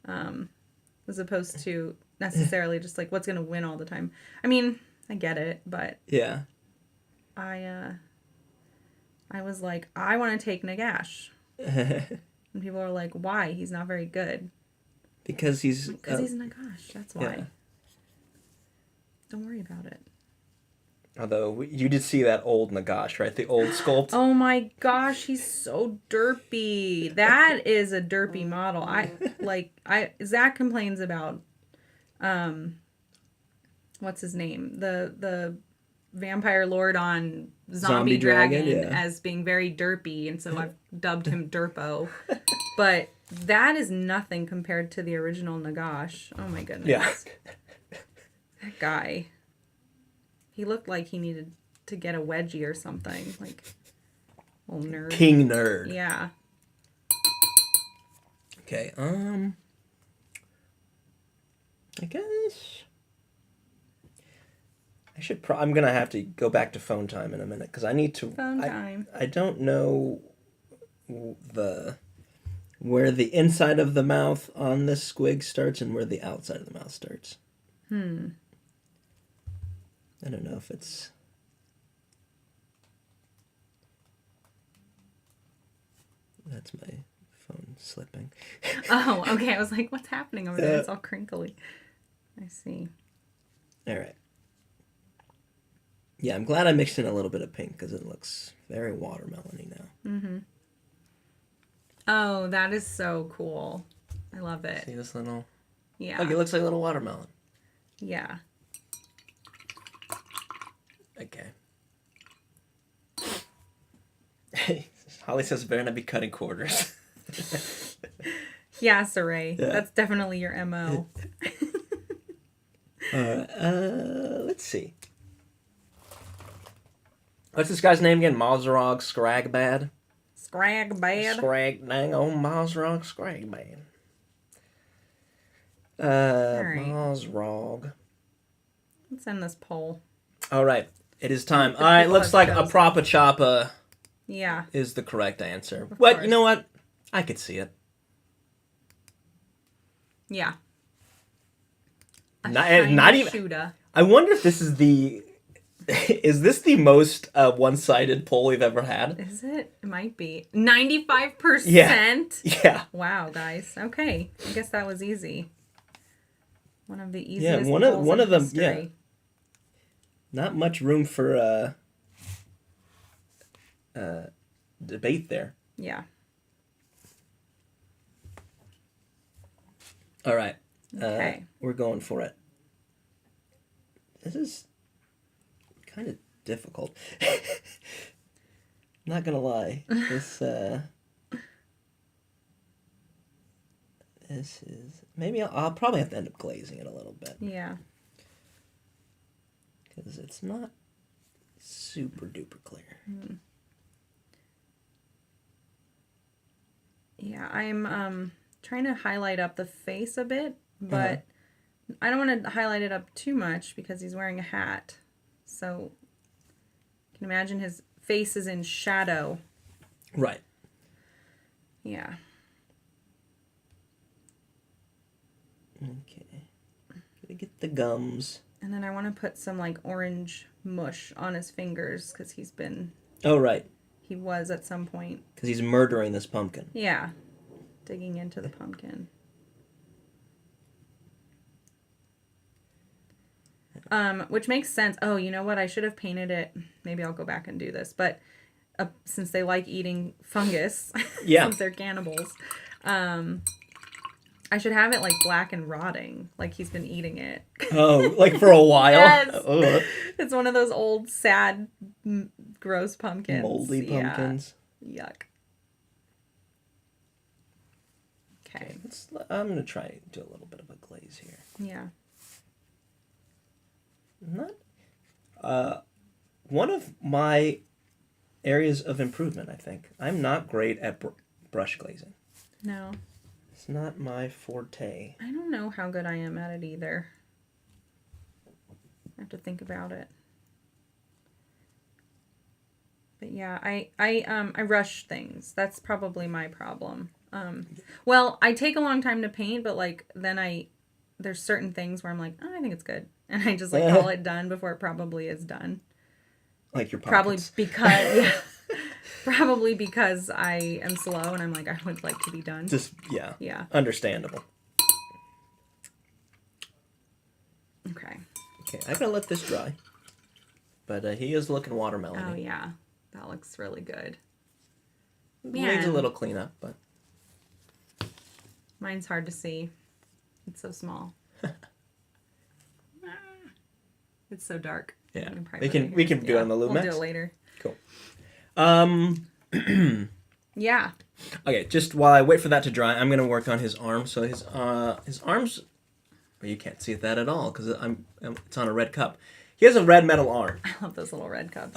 as opposed to necessarily just like what's gonna win all the time. I mean, I get it, but yeah, I was like, I want to take Nagash, and people are like, why? He's not very good. Because he's Nagash. That's why. Yeah. Don't worry about it. Although you did see that old Nagash, right? The old sculpt. Oh my gosh, he's so derpy. That is a derpy model. Zach complains about what's his name? The vampire lord on Zombie Dragon as being very derpy, and so I've dubbed him Derpo. But that is nothing compared to the original Nagash. Oh my goodness. Yeah. That guy. He looked like he needed to get a wedgie or something. Like, little nerd. King nerd. Yeah. Okay, I guess I should I'm gonna have to go back to phone time in a minute, because I need to... Phone time. I don't know where the inside of the mouth on this squig starts and where the outside of the mouth starts. I don't know if it's... That's my phone slipping. Oh, okay. I was like, what's happening over there? It's all crinkly. I see. All right. Yeah, I'm glad I mixed in a little bit of pink because it looks very watermelony now. Mm-hmm. Oh, that is so cool. I love it. See this little... Yeah. Look, it looks like a little watermelon. Yeah. Okay. Holly says better not be cutting quarters. Yeah, Saray. Yeah. That's definitely your MO. Let's see. What's this guy's name again? Mazarog Scragbad? Scragbad? Dang old Mazarog Scragbad. right. Mosrog. Let's end this poll. All right. It is time. The All right, people looks have like chosen. a Propa Choppa Yeah. is the correct answer. Of What? course. You know what? I could see it. Yeah. Not even. Shooter. I wonder if this is the. Is this the most one-sided poll we've ever had? Is it? It might be. 95%? Yeah. Wow, guys. Okay. I guess that was easy. One of the Yeah, easiest one polls of in them. history. Yeah. Not much room for debate there. Yeah. All right. Okay. We're going for it. This is kind of difficult. Not gonna lie. This is maybe I'll probably have to end up glazing it a little bit Yeah. because it's not super duper clear. Yeah, I'm trying to highlight up the face a bit, but I don't want to highlight it up too much because he's wearing a hat. So you can imagine his face is in shadow. Right. Yeah. Okay. Gotta get the gums. And then I want to put some like orange mush on his fingers because Oh, right. he was at some point. Because he's murdering this pumpkin. Yeah. Digging into the pumpkin. Which makes sense. Oh, you know what? I should have painted it. Maybe I'll go back and do this. But since they like eating fungus, Yeah. since they're cannibals, I should have it like black and rotting, like he's been eating it. Oh, like for a while? Yes. Ugh. It's one of those old, sad, gross pumpkins. Moldy pumpkins. Yeah. Yuck. Okay. I'm going to try and do a little bit of a glaze here. Yeah. Not one of my areas of improvement, I think. I'm not great at brush glazing. No. It's not my forte. I don't know how good I am at it either. I have to think about it. But yeah, I rush things. That's probably my problem. Well, I take a long time to paint, but like then there's certain things where I'm like, oh, I think it's good, and I just like call it done before it probably is done. Like your pockets. Probably because yeah, probably because I am slow and I'm like I would like to be done. Just yeah. Yeah. Understandable. Okay. Okay, I gotta let this dry. But he is looking watermelon. Oh yeah, that looks really good. Needs a little cleanup, but mine's hard to see. It's so small. It's so dark. yeah, we we can do it on the Lumex. We'll do it later. Cool. Yeah. Okay, just while I wait for that to dry, I'm gonna work on his arms. So his arms, well, you can't see that at all because it's on a red cup. He has a red metal arm. I love those little red cups.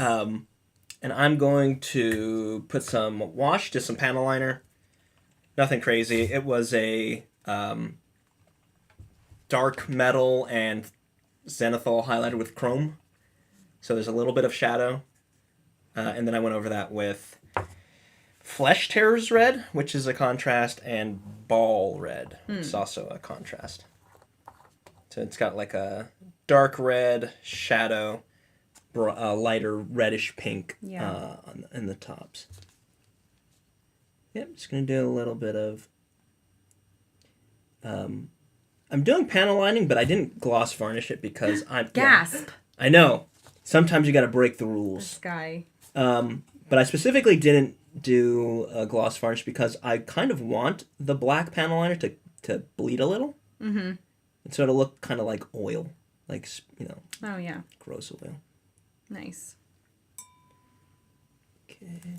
And I'm going to put some wash, just some panel liner. Nothing crazy. It was a dark metal and zenithal highlighted with chrome. So there's a little bit of shadow. And then I went over that with Flesh Terrors Red, which is a contrast, and Ball Red, which is also a contrast. So it's got like a dark red shadow, lighter reddish pink in the tops. Yep, just going to do a little bit of... I'm doing panel lining, but I didn't gloss varnish it because I'm... Gasp! Yeah, I know. Sometimes you got to break the rules. This guy. But I specifically didn't do a gloss varnish because I kind of want the black panel liner to bleed a little. Mm-hmm. And so it'll look kind of like oil. Like, Oh, yeah. gross oil. Nice. Okay.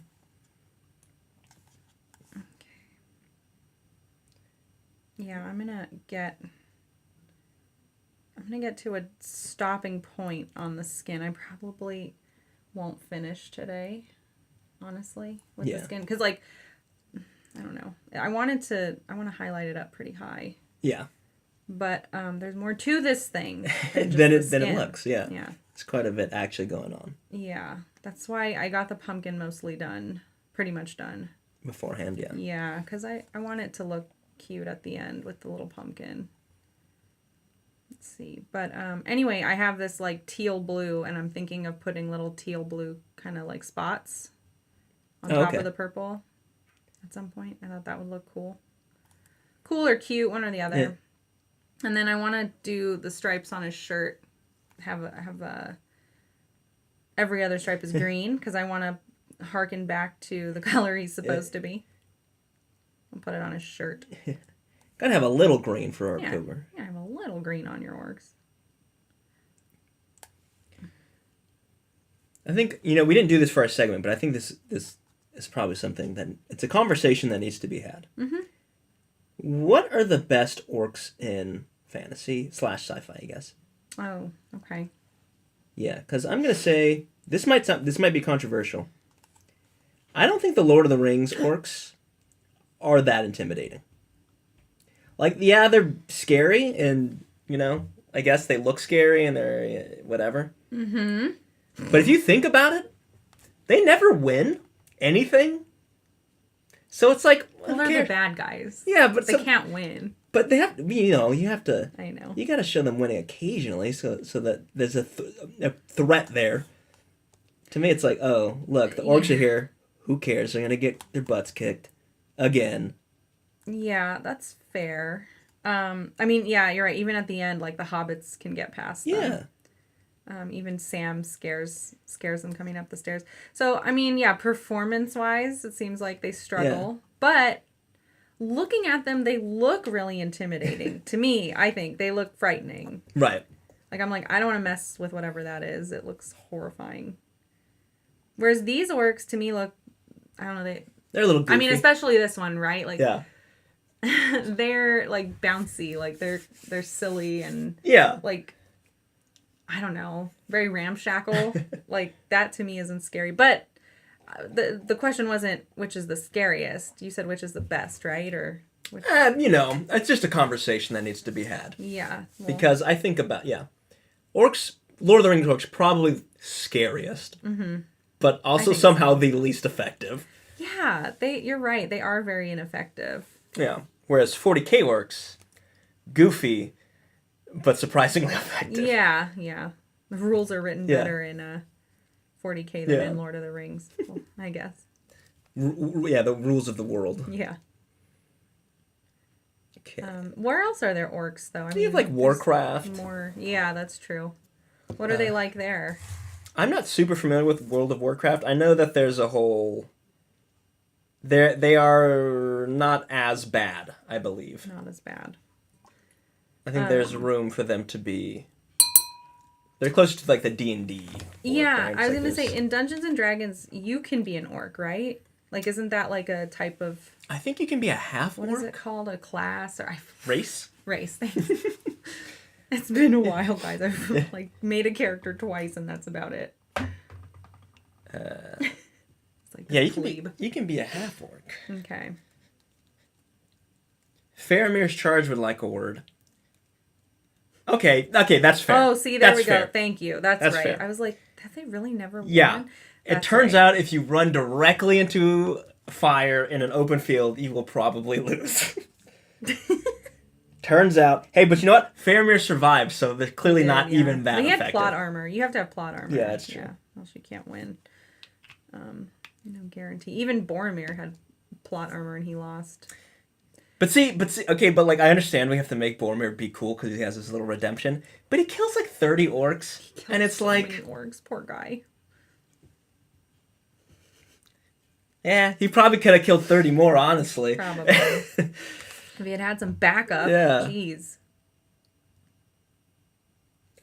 Yeah, I'm gonna get to a stopping point on the skin. I probably won't finish today, honestly, with the skin. Because, like, I don't know. I want to highlight it up pretty high. Yeah. But there's more to this thing than, than just it looks. Yeah. Yeah. It's quite a bit actually going on. Yeah. That's why I got the pumpkin mostly done. Pretty much done. Beforehand, yeah. Yeah, because I want it to look cute at the end with the little pumpkin. Let's see. But anyway, I have this like teal blue, and I'm thinking of putting little teal blue kind of like spots on top of the purple at some point. I thought that would look cool. Cool or cute, one or the other. Yeah. And then I want to do the stripes on his shirt. Have every other stripe is green because I want to harken back to the color he's supposed to be. I'll put it on his shirt. Gotta have a little green for Orktober. Yeah, have a little green on your orcs. I think, we didn't do this for our segment, but I think this is probably something that it's a conversation that needs to be had. Mm-hmm. What are the best orcs in fantasy / sci-fi, I guess? Oh, okay. Yeah, because I'm gonna say this might be controversial. I don't think the Lord of the Rings orcs are that intimidating. Like, yeah, they're scary, and I guess they look scary, and they're whatever. Mm-hmm. But if you think about it, they never win anything. So it's like, well, they're the bad guys. Yeah, but they can't win. But they have to, you have to. I know. You got to show them winning occasionally, so that there's a threat there. To me, it's like, oh, look, the orcs are here. Who cares? They're gonna get their butts kicked again. Yeah, that's fair. I mean, yeah, you're right. Even at the end, like the hobbits can get past them. Yeah. Even Sam scares them coming up the stairs. So, I mean, yeah, performance-wise, it seems like they struggle. Yeah. But looking at them, they look really intimidating. To me, I think. They look frightening. Right. Like, I'm like, I don't want to mess with whatever that is. It looks horrifying. Whereas these orcs, to me, look, I don't know, they're a little goofy. I mean, especially this one, right? Like, yeah. They're, like, bouncy. Like, they're silly and... Yeah. Like... I don't know, very ramshackle. Like, that to me isn't scary. But the question wasn't which is the scariest. You said which is the best, right? Or which... it's just a conversation that needs to be had. Yeah. Well... Because I think about, orcs, Lord of the Rings orcs, probably scariest. Mm-hmm. But also somehow the least effective. Yeah, you're right. They are very ineffective. Yeah. Whereas 40k orcs, goofy... but surprisingly effective. Yeah. The rules are written better in 40k than in Lord of the Rings, I guess. The rules of the world. Yeah. Okay. Where else are there orcs, though? You have, like, Warcraft. More. Yeah, that's true. What are they like there? I'm not super familiar with World of Warcraft. I know that there's a whole... They are not as bad, I believe. Not as bad. I think there's room for them to be... They're closer to, like, the D&D. Yeah, I was going to say, in Dungeons & Dragons, you can be an orc, right? Like, isn't that, like, a type of... I think you can be a half-orc. What is it called? A class? Or Race? Race, thanks. It's been a while, guys. I've, like, made a character twice, and that's about it. It's like you can be a half-orc. Okay. Faramir's charged with, like, a word. Okay, that's fair. Oh, see, there we go. Fair. Thank you. That's right. Fair. I was like, have they really never won? Yeah. It turns out if you run directly into fire in an open field, you will probably lose. Turns out. Hey, but you know what? Faramir survived, so they're clearly not even that effective. He had plot armor. You have to have plot armor. Yeah, that's true. Yeah, else you can't win. No guarantee. Even Boromir had plot armor and he lost. But see, okay, but like I understand we have to make Boromir be cool because he has this little redemption, but he kills like 30 orcs, and it's so like many orcs, poor guy. Yeah, he probably could have killed 30 more, honestly. Probably. If he had some backup, jeez.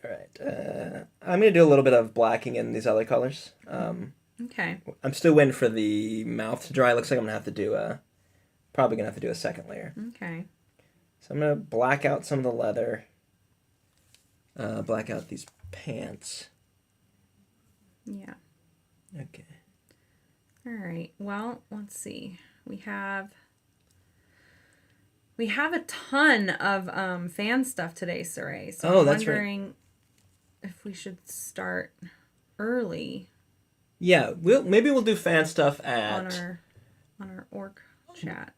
All right, I'm gonna do a little bit of blacking in these other colors. Okay. I'm still waiting for the mouth to dry. Looks like I'm gonna have to do probably gonna have to do a second layer. Okay. So I'm gonna black out some of the leather. Black out these pants. Yeah. Okay. All right. Well, let's see. We have We have a ton of fan stuff today, Saray. So Oh, I'm that's right. wondering if we should start early Yeah, maybe we'll do fan stuff at. on our orc chat.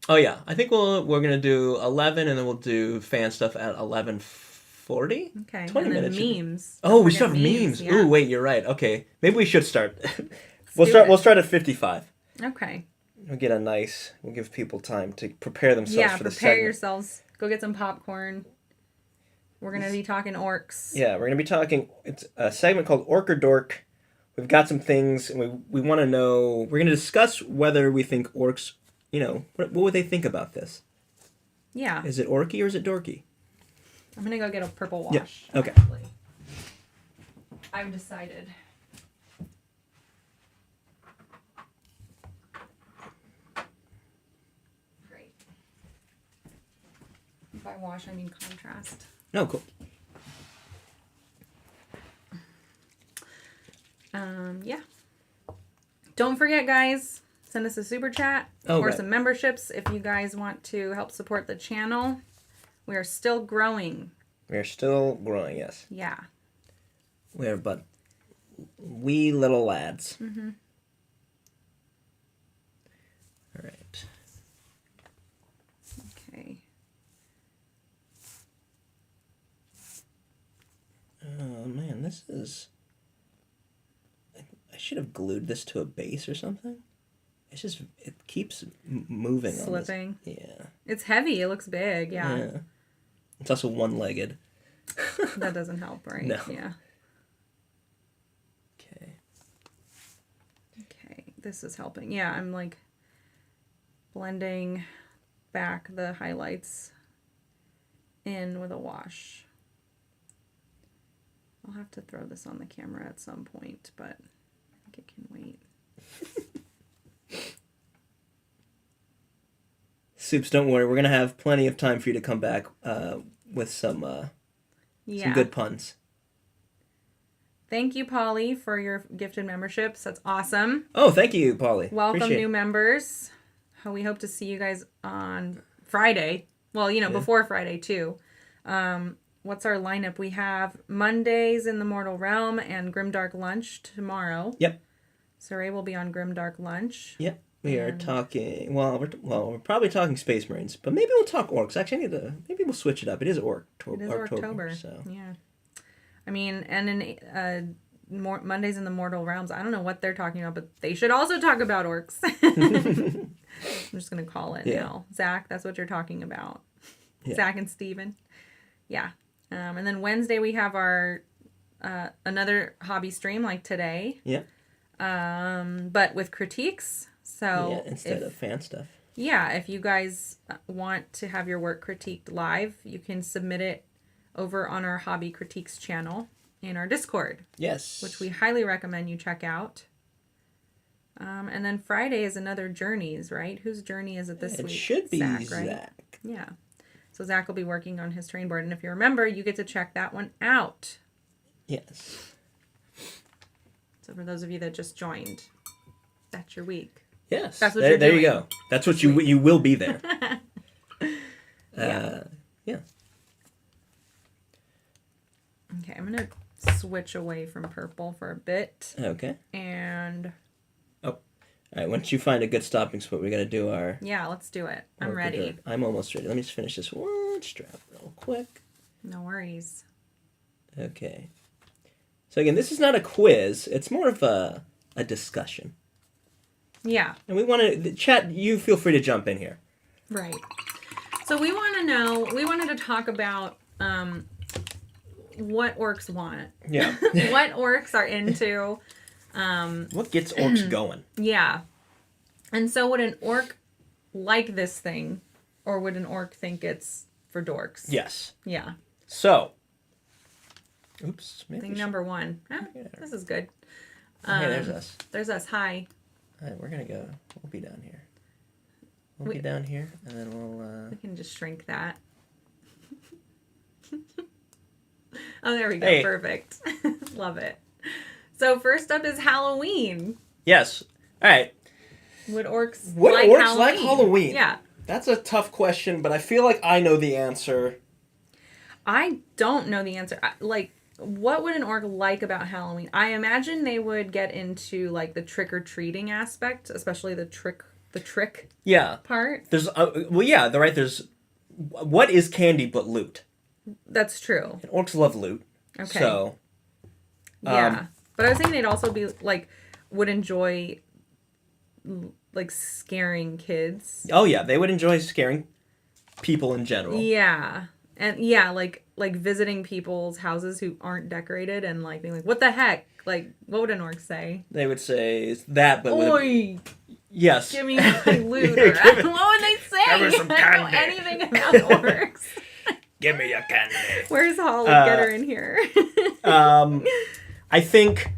Oh yeah, I think we're gonna do 11, and then we'll do fan stuff at 11:40. Okay. 20 and then minutes. memes. Oh, Don't we still forget have memes. Yeah. Ooh, wait, you're right. Okay, maybe we should start. do We'll it. start at 55. Okay. We'll give people time to prepare themselves Yeah, for the segment. prepare yourselves. Go get some popcorn. We're going to be talking orcs. Yeah, we're going to be talking. It's a segment called Ork or Dork. We've got some things, and we want to know. We're going to discuss whether we think orcs. What would they think about this? Yeah. Is it orky or is it dorky? I'm going to go get a purple wash. Yeah. Okay. Actually. I've decided. Great. By wash, I mean contrast. No, cool. Yeah. Don't forget, guys, send us a super chat or right. some memberships if you guys want to help support the channel. We are still growing. We're still growing, yes. Yeah. We're but wee little lads. Mm-hmm. All right. Okay. Oh man, this is. I should have glued this to a base or something. It keeps moving. Slipping. On this. Yeah. It's heavy. It looks big. Yeah. It's also one-legged. That doesn't help, right? No. Yeah. Okay. Okay. This is helping. Yeah, I'm like blending back the highlights in with a wash. I'll have to throw this on the camera at some point, but I think it can wait. Soups, don't worry. We're going to have plenty of time for you to come back with some good puns. Thank you, Polly, for your gifted memberships. That's awesome. Oh, thank you, Polly. Welcome, Appreciate new members. We hope to see you guys on Friday. Well, before Friday, too. What's our lineup? We have Mondays in the Mortal Realm and Grimdark Lunch tomorrow. Yep. Saray will be on Grimdark Lunch. Yep. We are talking. We're probably talking Space Marines, but maybe we'll talk orcs. Actually, maybe we'll switch it up. It is Orktober. It is Orktober. So yeah. I mean, and in Mondays in the Mortal Realms, I don't know what they're talking about, but they should also talk about orcs. I'm just gonna call it now. Zach, that's what you're talking about. Yeah. Zach and Steven. Yeah. And then Wednesday we have our another hobby stream like today. Yeah. But with critiques. So instead of fan stuff. Yeah, if you guys want to have your work critiqued live, you can submit it over on our Hobby Critiques channel in our Discord. Yes. Which we highly recommend you check out. And then Friday is another Journeys, right? Whose journey is it this week? It should be Zach, right? Zach. Yeah. So Zach will be working on his terrain board. And if you remember, you get to check that one out. Yes. So for those of you that just joined, that's your week. Yes. That's what you're doing. There you go. That's what you will be there. Yeah. Yeah. Okay, I'm going to switch away from purple for a bit. Okay. And... All right, once you find a good stopping spot, we're going to do our... Yeah, let's do it. I'm ready. I'm almost ready. Let me just finish this one strap real quick. No worries. Okay. So again, this is not a quiz. It's more of a discussion. Yeah. And we want to... Chat, you feel free to jump in here. Right. So we wanted to talk about what orcs want. Yeah. What orcs are into. What gets orcs going? Yeah. And so would an orc like this thing, or would an orc think it's for dorks? Yes. Yeah. So. Oops. Thing number one. This is good. Hey, there's us. There's us. Hi. All right, we're going to go. We'll be down here. We'll be down here, and then we'll... We can just shrink that. Oh, there we go. Hey. Perfect. Love it. So first up is Halloween. Yes. All right. Would orcs What like orcs Halloween? like Halloween? Yeah. That's a tough question, but I feel like I know the answer. I don't know the answer. Like, what would an orc like about Halloween? I imagine they would get into like the trick or treating aspect, especially the trick Yeah. part. There's well, yeah, they're right. There's what is candy but loot? That's true. And orcs love loot. Okay. So. Yeah, but I was thinking they'd also be like would enjoy like scaring kids. Oh yeah, they would enjoy scaring people in general. Yeah. And yeah, like visiting people's houses who aren't decorated and like being like, "What the heck?" Like, what would an orc say? They would say it's that, but Oi! Yes. Give me my loot. Or, what would they say? Give me some I don't know candy. anything about orcs. Give me your candy. Where's Holly? Get her in here. I think.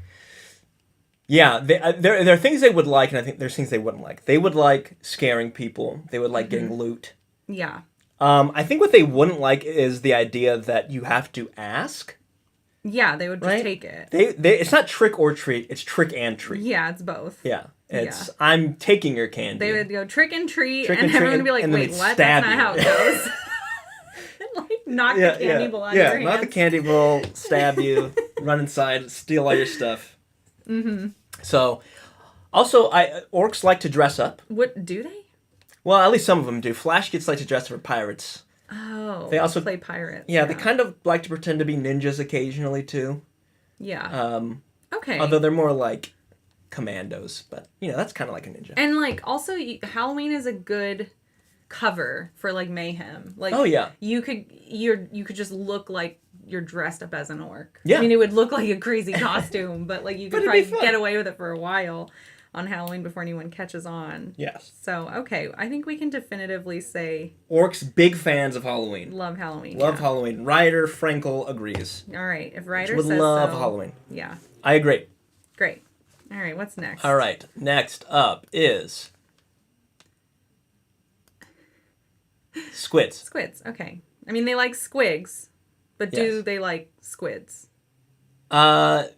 Yeah, there are things they would like, and I think there's things they wouldn't like. They would like scaring people. They would like getting loot. Yeah. I think what they wouldn't like is the idea that you have to ask. Yeah, they would just Right? take it. They it's not trick or treat, it's trick and treat. Yeah, it's both. Yeah. It's I'm taking your candy. They would go trick and treat, Trick and and treat, everyone would be like, and then "Wait, they'd what? stab That's not you." how it goes." Like, knock the candy bowl out of your hands. Not the candy bowl, stab you, run inside, steal all your stuff. Mm-hmm. So, also, orcs like to dress up. What do they? Well, at least some of them do. Flash gets like to dress up for pirates. Oh, They also play pirates. Yeah, they kind of like to pretend to be ninjas occasionally too. Yeah. Okay. Although they're more like commandos, but that's kind of like a ninja. And like also Halloween is a good cover for like mayhem. Like Oh yeah. you could just look like you're dressed up as an orc. Yeah. I mean, it would look like a crazy costume, but like you could But it'd probably be fun. get away with it for a while on Halloween before anyone catches on. Yes. So, okay, I think we can definitively say Orcs big fans of Halloween. love Halloween. Love yeah. Halloween. Ryder Frankel agrees. All right, if Ryder Would says love so, Halloween. Yeah, I agree. great. All right, what's next? All right. Next up is squids. Squids. Okay. I mean, they like squigs, but do Yes. they like squids? They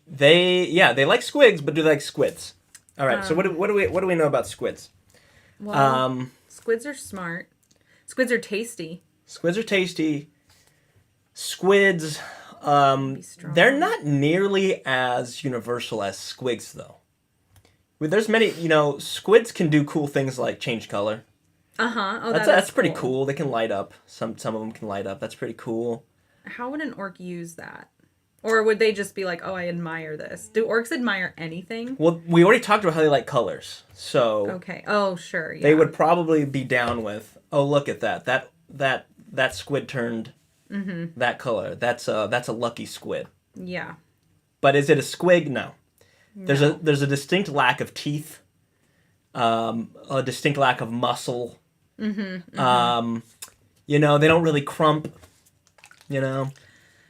like squigs, but do they like squids? All right. So what do we know about squids? Well, squids are smart. Squids are tasty. Squids are tasty. Squids, Be strong. they're not nearly as universal as squigs, though. There's many, squids can do cool things like change color. Uh-huh. Oh, That's pretty cool. They can light up. Some of them can light up. That's pretty cool. How would an orc use that? Or would they just be like, oh, I admire this? Do orcs admire anything? Well, we already talked about how they like colors, so Okay. Oh, sure. Yeah. they would probably be down with. Oh, look at that! That squid turned that color. That's a lucky squid. Yeah. But is it a squig? No. There's a distinct lack of teeth. A distinct lack of muscle. They don't really crump.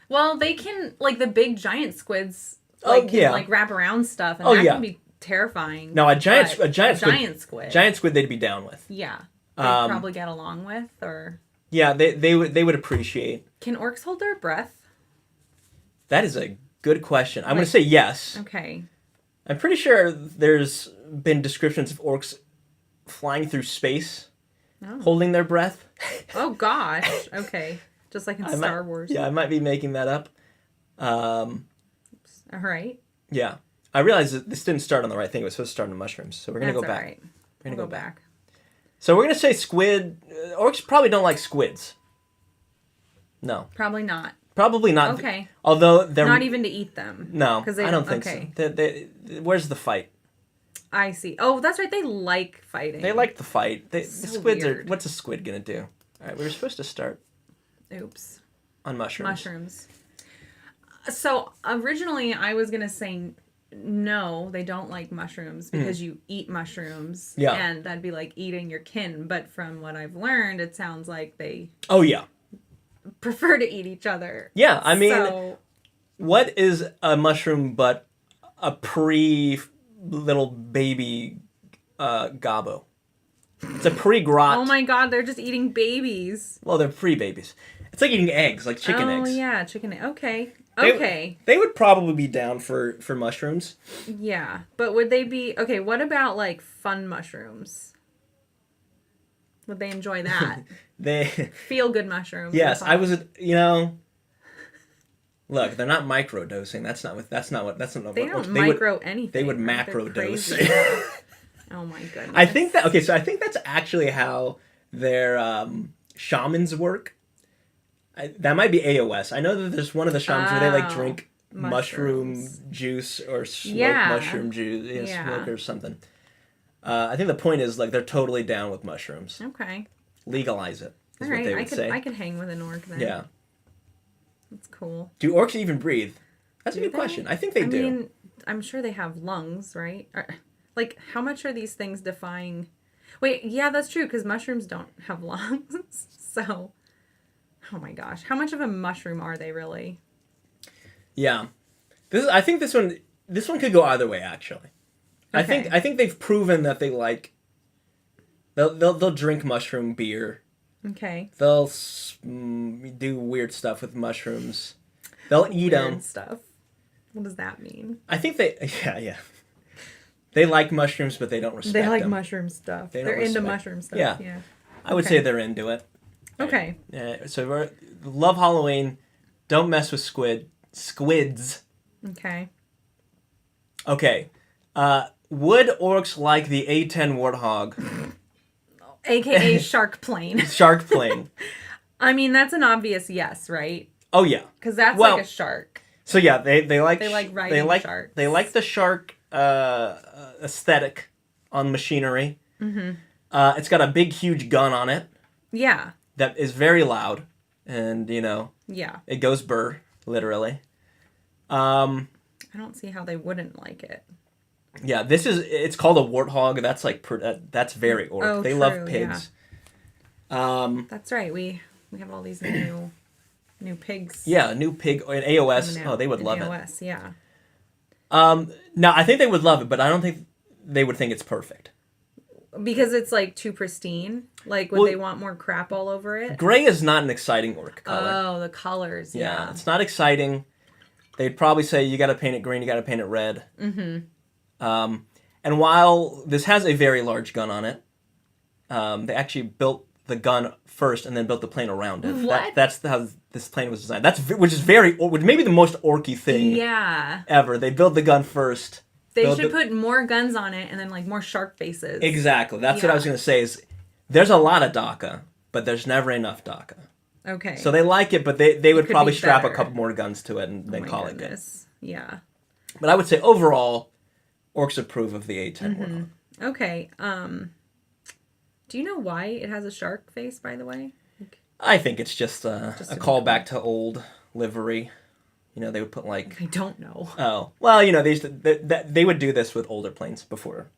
Well, they can, like, the big giant squids, Oh, can, yeah. like, wrap around stuff, and Oh, that yeah. can be terrifying. Now a giant but squid, squid. giant squid they'd be down with. Yeah. They'd probably get along with, or... Yeah, they would appreciate. Can orcs hold their breath? That is a good question. I'm going to say yes. Okay. I'm pretty sure there's been descriptions of orcs flying through space, holding their breath. Oh, gosh. Okay. Just like in Star Wars. Yeah, I might be making that up. All right. Yeah. I realized that this didn't start on the right thing. It was supposed to start on the mushrooms. So we're going to go That's back. all right. We're going to We'll go back. So we're going to say squid. Orcs probably don't like squids. No. Probably not. Probably not. Okay. Although they're... Not even to eat them. No, They I don't think okay. so. Where's the fight? I see. Oh, that's right. They like fighting. They like the fight. The So squids weird. are... What's a squid going to do? All right, we were supposed to start Oops. on mushrooms. Mushrooms. So originally I was going to say no, they don't like mushrooms because you eat mushrooms. Yeah. And that'd be like eating your kin. But from what I've learned, it sounds like they Oh, yeah. prefer to eat each other. Yeah, I mean, So, what is a mushroom but a little baby gobbo? It's a pre-grot. oh my God, they're just eating babies. Well, they're pre-babies. It's like eating eggs, like chicken eggs. Oh yeah, chicken egg. Okay. They- Okay. They would probably be down for mushrooms. Yeah. But would they be... Okay, what about like fun mushrooms? Would they enjoy that? They Feel good mushrooms. yes, I was look, they're not microdosing. That's not what They don't micro anything. They would They're macro dose. crazy. Yeah. Oh my goodness. I think that's actually how their shamans work. That might be AOS. I know that there's one of the shamans where they like drink mushroom juice or smoke mushroom juice, smoke or something. I think the point is like they're totally down with mushrooms. Okay. Legalize it is what they would say. I could hang with an orc then. Yeah. That's cool. Do orcs even breathe? That's a good question. I think they do. I mean, I'm sure they have lungs, right? Like, how much are these things defying? Wait, yeah, that's true, because mushrooms don't have lungs. So, oh my gosh. How much of a mushroom are they really? Yeah. I think this one could go either way, actually. Okay. I think they've proven that they like they'll drink mushroom beer. Okay. They'll do weird stuff with mushrooms. They'll eat them. Weird stuff. What does that mean? I think yeah. They like mushrooms, but they don't respect them. They like mushroom stuff. They're into mushroom stuff. Yeah. I would say they're into it. Okay. Yeah. So love Halloween. Don't mess with squids. Okay. Okay. Would orcs like the A10 warthog? AKA shark plane. Shark plane. I mean, that's an obvious yes, right? Oh yeah. Because that's like a shark. So yeah, they like riding sharks. They like the shark aesthetic on machinery. Mm-hmm. It's got a big, huge gun on it. Yeah. That is very loud, and yeah, it goes burr, literally. I don't see how they wouldn't like it. Yeah, it's called a warthog. That's like that's very orc. Oh, they true, love pigs. Yeah. That's right. We have all these new pigs. Yeah, new pig in AOS. Oh, they would love AOS, it. Yeah. No, I think they would love it, but I don't think they would think it's perfect. Because it's like too pristine. Like, would they want more crap all over it? Gray is not an exciting orc color. Oh, the colors. Yeah. It's not exciting. They'd probably say you got to paint it green, you got to paint it red. Mm-hmm. And while this has a very large gun on it, they actually built the gun first and then built the plane around it. What? That's how this plane was designed. Which is maybe the most orky thing ever. They built the gun first. They should put more guns on it and then like more shark faces. Exactly. That's what I was going to say is there's a lot of DACA, but there's never enough DACA. Okay. So they like it, but they would probably strap a couple more guns to it and then call it good. Yeah. But I would say overall, orcs approve of the A10 warthog. Okay. Do you know why it has a shark face, by the way? I think it's just a callback to old livery. They would put like... I don't know. Oh. Well, they would do this with older planes before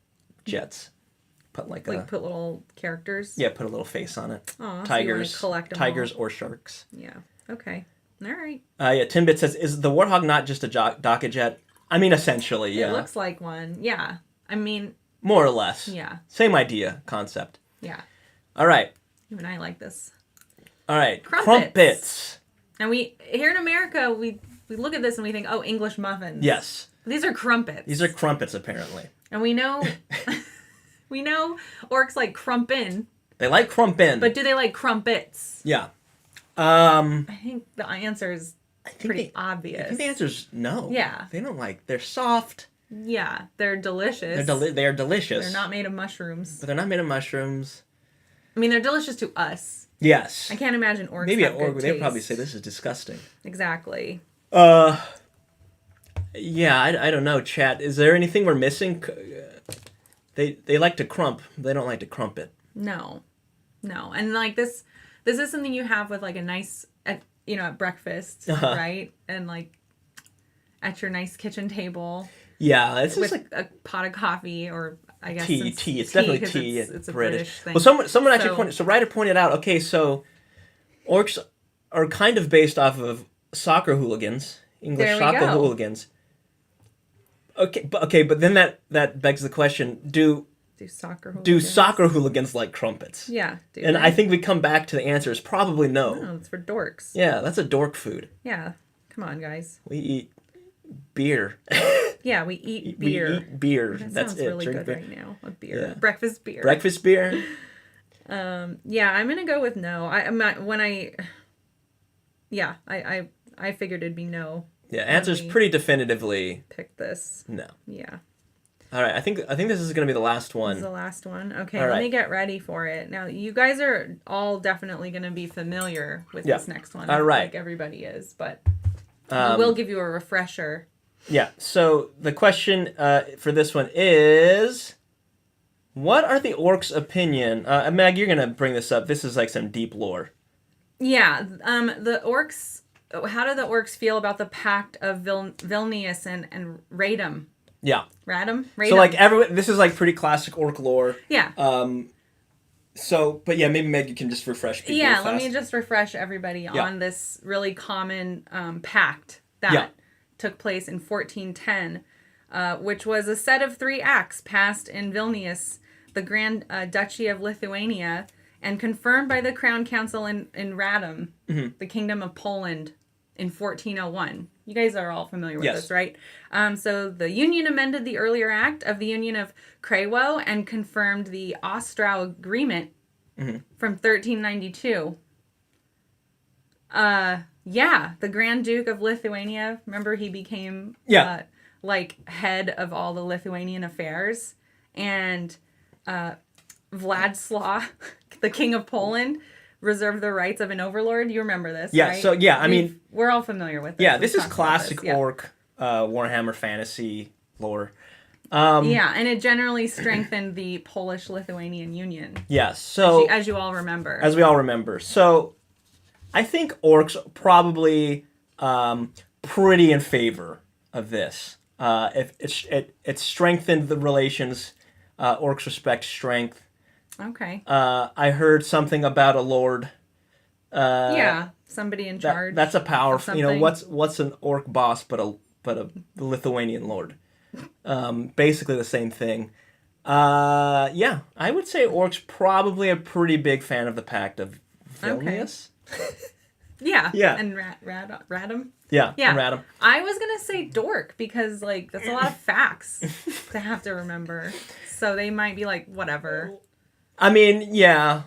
jets. Put put little characters? Yeah, put a little face on it. Oh, tigers. So collect them tigers all. Or sharks. Yeah. Okay. All right. Yeah, Timbit says, is the warthog not just a DACA jet? I mean, essentially, yeah. It looks like one. Yeah. I mean... More or less. Yeah. Same idea, concept. Yeah. All right. You and I like this. All right. Crumpets. And here in America, we look at this and we think, oh, English muffins. Yes. These are crumpets. These are crumpets, apparently. And we know orcs like crumpin. They like crumpin. But do they like crumpets? Yeah. I think the answer is pretty obvious. I think the answer is no. Yeah. They don't like... They're soft. Yeah. They're delicious. They are delicious. They're not made of mushrooms. But they're not made of mushrooms. I mean, they're delicious to us. Yes. I can't imagine orcs Maybe have an orc, good they'd taste. probably say this is disgusting. Exactly. Yeah, I don't know, chat. Is there anything we're missing? They like to crump. They don't like to crumpet. No. And like this is something you have with like a nice, at breakfast, right? And like at your nice kitchen table. Yeah, it's with just like a pot of coffee or I guess tea. It's definitely tea. It's a British thing. Well, someone actually pointed. So Ryder pointed out. Okay, so orcs are kind of based off of soccer hooligans, English soccer hooligans. Okay, but then that begs the question: Do soccer hooligans like crumpets? Yeah. I think we come back to the answer is probably no. No, it's for dorks. Yeah, that's a dork food. Yeah, come on, guys. We eat beer. Yeah, we eat beer. We eat beer. That That's sounds it. really Drink good beer. right now. A beer. Yeah. Breakfast beer. Breakfast beer. Yeah, I'm gonna go with no. I figured it'd be no. Yeah, answer's pretty definitively Pick this. no. Yeah. All right, I think this is gonna be the last This is one. the last one. Okay, All let right. me get ready for it. Now, you guys are all definitely going to be familiar with Yeah. this next one. All right. Like everybody is, but I will give you a refresher. Yeah. So the question for this one is, what are the orcs' opinion? Meg, you're gonna bring this up. This is like some deep lore. Yeah. The orcs. How do the orcs feel about the Pact of Vilnius and Radum? Yeah. Radum. So like this is like pretty classic orc lore. Yeah. So, but yeah, maybe Meg, you can just refresh people. Yeah. Let me just refresh everybody on this really common pact that took place in 1410, which was a set of 3 acts passed in Vilnius, the Grand Duchy of Lithuania, and confirmed by the Crown Council in Radom, the Kingdom of Poland, in 1401. You guys are all familiar with this, right? So the Union amended the earlier act of the Union of Krakow and confirmed the Ostrau Agreement from 1392. The Grand Duke of Lithuania, remember he became like head of all the Lithuanian affairs, and Władysław, the King of Poland, reserved the rights of an overlord. You remember this, right? So I mean, we're all familiar with this. Yeah, this is classic orc Warhammer fantasy lore. And it generally strengthened the Polish-Lithuanian Union. Yeah, so as you all remember. As we all remember. So I think orcs probably pretty in favor of this. If it strengthened the relations. Orcs respect strength. Okay. I heard something about a lord. Somebody in charge. That's a powerful. You know, what's an orc boss but a Lithuanian lord? Basically the same thing. I would say orcs probably a pretty big fan of the Pact of Vilnius. Okay. And Radom. Yeah. Radom. I was gonna say dork because like that's a lot of facts to have to remember. So they might be like whatever. I mean, yeah.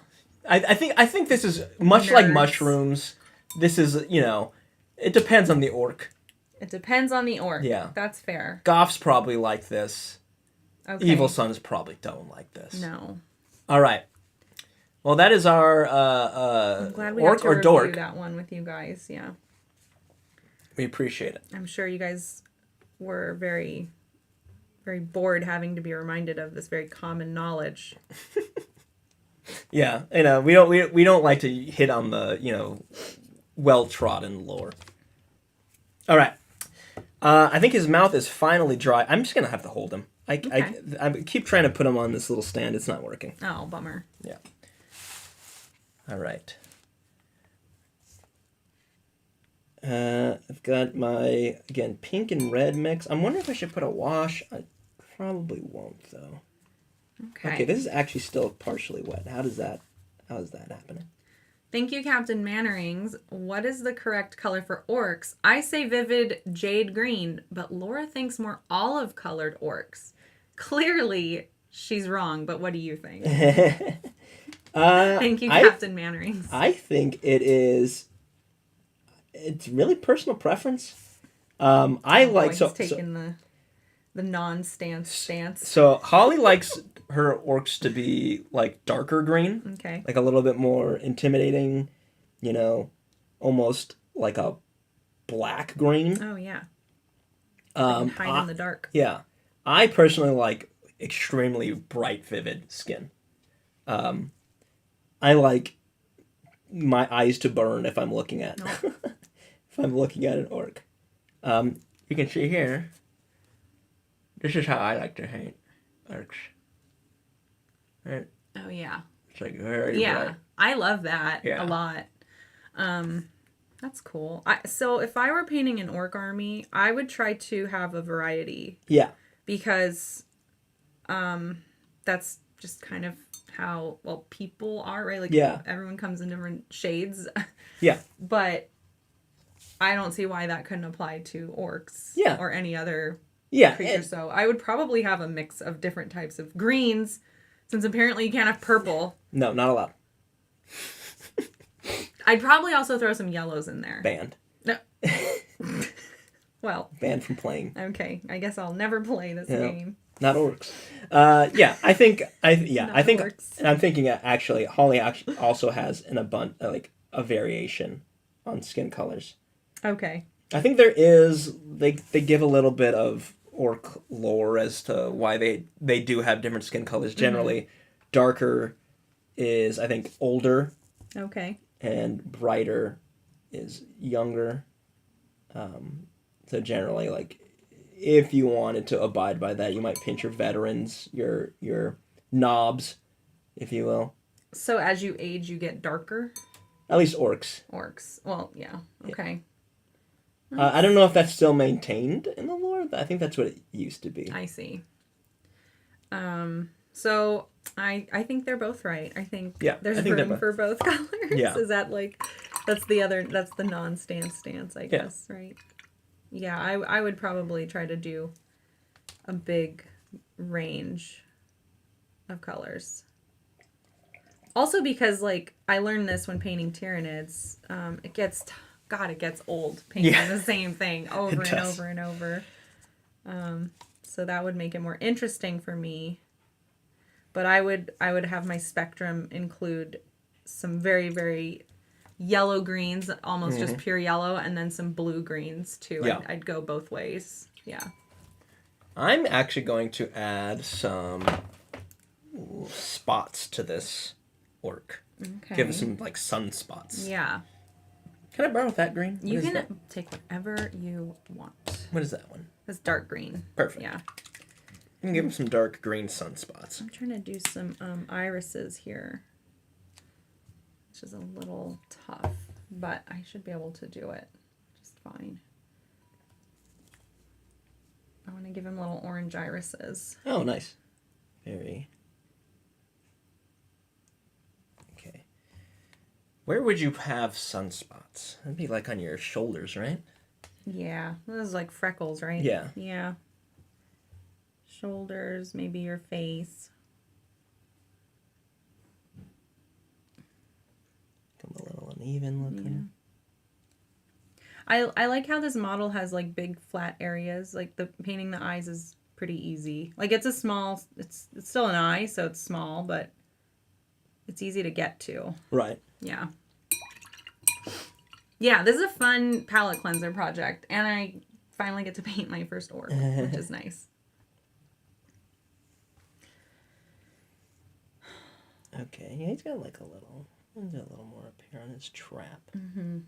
I think this is much like mushrooms. This is, it depends on the orc. It depends on the orc. Yeah. That's fair. Goths probably like this. Okay. Evil Sons probably don't like this. No. All right. Well, that is our I'm glad we orc got to or review dork. that one with you guys. Yeah. We appreciate it. I'm sure you guys were very, very bored having to be reminded of this very common knowledge. Yeah, we don't like to hit on the well-trodden lore. All right. I think his mouth is finally dry. I'm just gonna have to hold him. I keep trying to put him on this little stand. It's not working. Oh, bummer. Yeah. All right. I've got my, again, pink and red mix. I'm wondering if I should put a wash. I probably won't, though. Okay, this is actually still partially wet. How is that happening? Thank you, Captain Mannerings. What is the correct color for orcs? I say vivid jade green, but Laura thinks more olive-colored orcs. Clearly, she's wrong, but what do you think? Thank you, Captain Mannerings. I think it's really personal preference. He's taking the non-stance stance. So Holly likes her orcs to be like darker green. Okay. Like a little bit more intimidating, almost like a black green. Oh yeah. Hide in the dark. Yeah. I personally like extremely bright, vivid skin. I like my eyes to burn if I'm looking at if I'm looking at an orc. You can see here. This is how I like to paint orcs. Right? Oh yeah. It's like very bright. I love that a lot. That's cool. So if I were painting an orc army, I would try to have a variety. Yeah. Because that's just kind of how people are, right? Like everyone comes in different shades. Yeah. But I don't see why that couldn't apply to orcs or any other creature. So I would probably have a mix of different types of greens Since apparently you can't have purple. No, not allowed. I'd probably also throw some yellows in there. Banned. No. Well. Banned from playing. Okay, I guess I'll never play this game. Not orcs. Yeah, I think. Orks. And I'm thinking actually, Holly actually also has a variation on skin colors. Okay. I think there is. They give a little bit of orc lore as to why they do have different skin colors. Generally, darker is, I think, older. Okay. And brighter is younger. So generally, like, if you wanted to abide by that, you might pinch your veterans, your knobs, if you will. So as you age, you get darker? At least orcs. Orcs. Well, yeah. Okay. I don't know if that's still maintained in the lore. I think that's what it used to be. I see. So I think they're both right. I think there's room for both colors. Yeah. Is that like that's the non-stance stance, I guess, right? Yeah, I would probably try to do a big range of colors. Also because, like, I learned this when painting Tyranids, it gets old painting the same thing over and over and over. So that would make it more interesting for me. But I would have my spectrum include some very, very yellow greens, almost just pure yellow, and then some blue greens too. Yeah. I'd go both ways. Yeah. I'm actually going to add some spots to this orc. Okay. Give it some, like, sun spots. Yeah. Can I borrow that green? You can take whatever you want. What is that one? It's dark green. Perfect. Yeah. You can give him some dark green sunspots. I'm trying to do some irises here, which is a little tough, but I should be able to do it just fine. I want to give him little orange irises. Oh, nice. Very. Okay. Where would you have sunspots? That'd be like on your shoulders, right? Yeah, those is like freckles, right? Yeah. Yeah. Shoulders, maybe your face. Come a little uneven looking. Yeah. I like how this model has like big flat areas. Like painting the eyes is pretty easy. Like it's still an eye, so it's small, but it's easy to get to. Right. Yeah. Yeah, this is a fun palette cleanser project, and I finally get to paint my first orc, which is nice. Okay, yeah, he's got like a little more up here on his trap. Mm-hmm.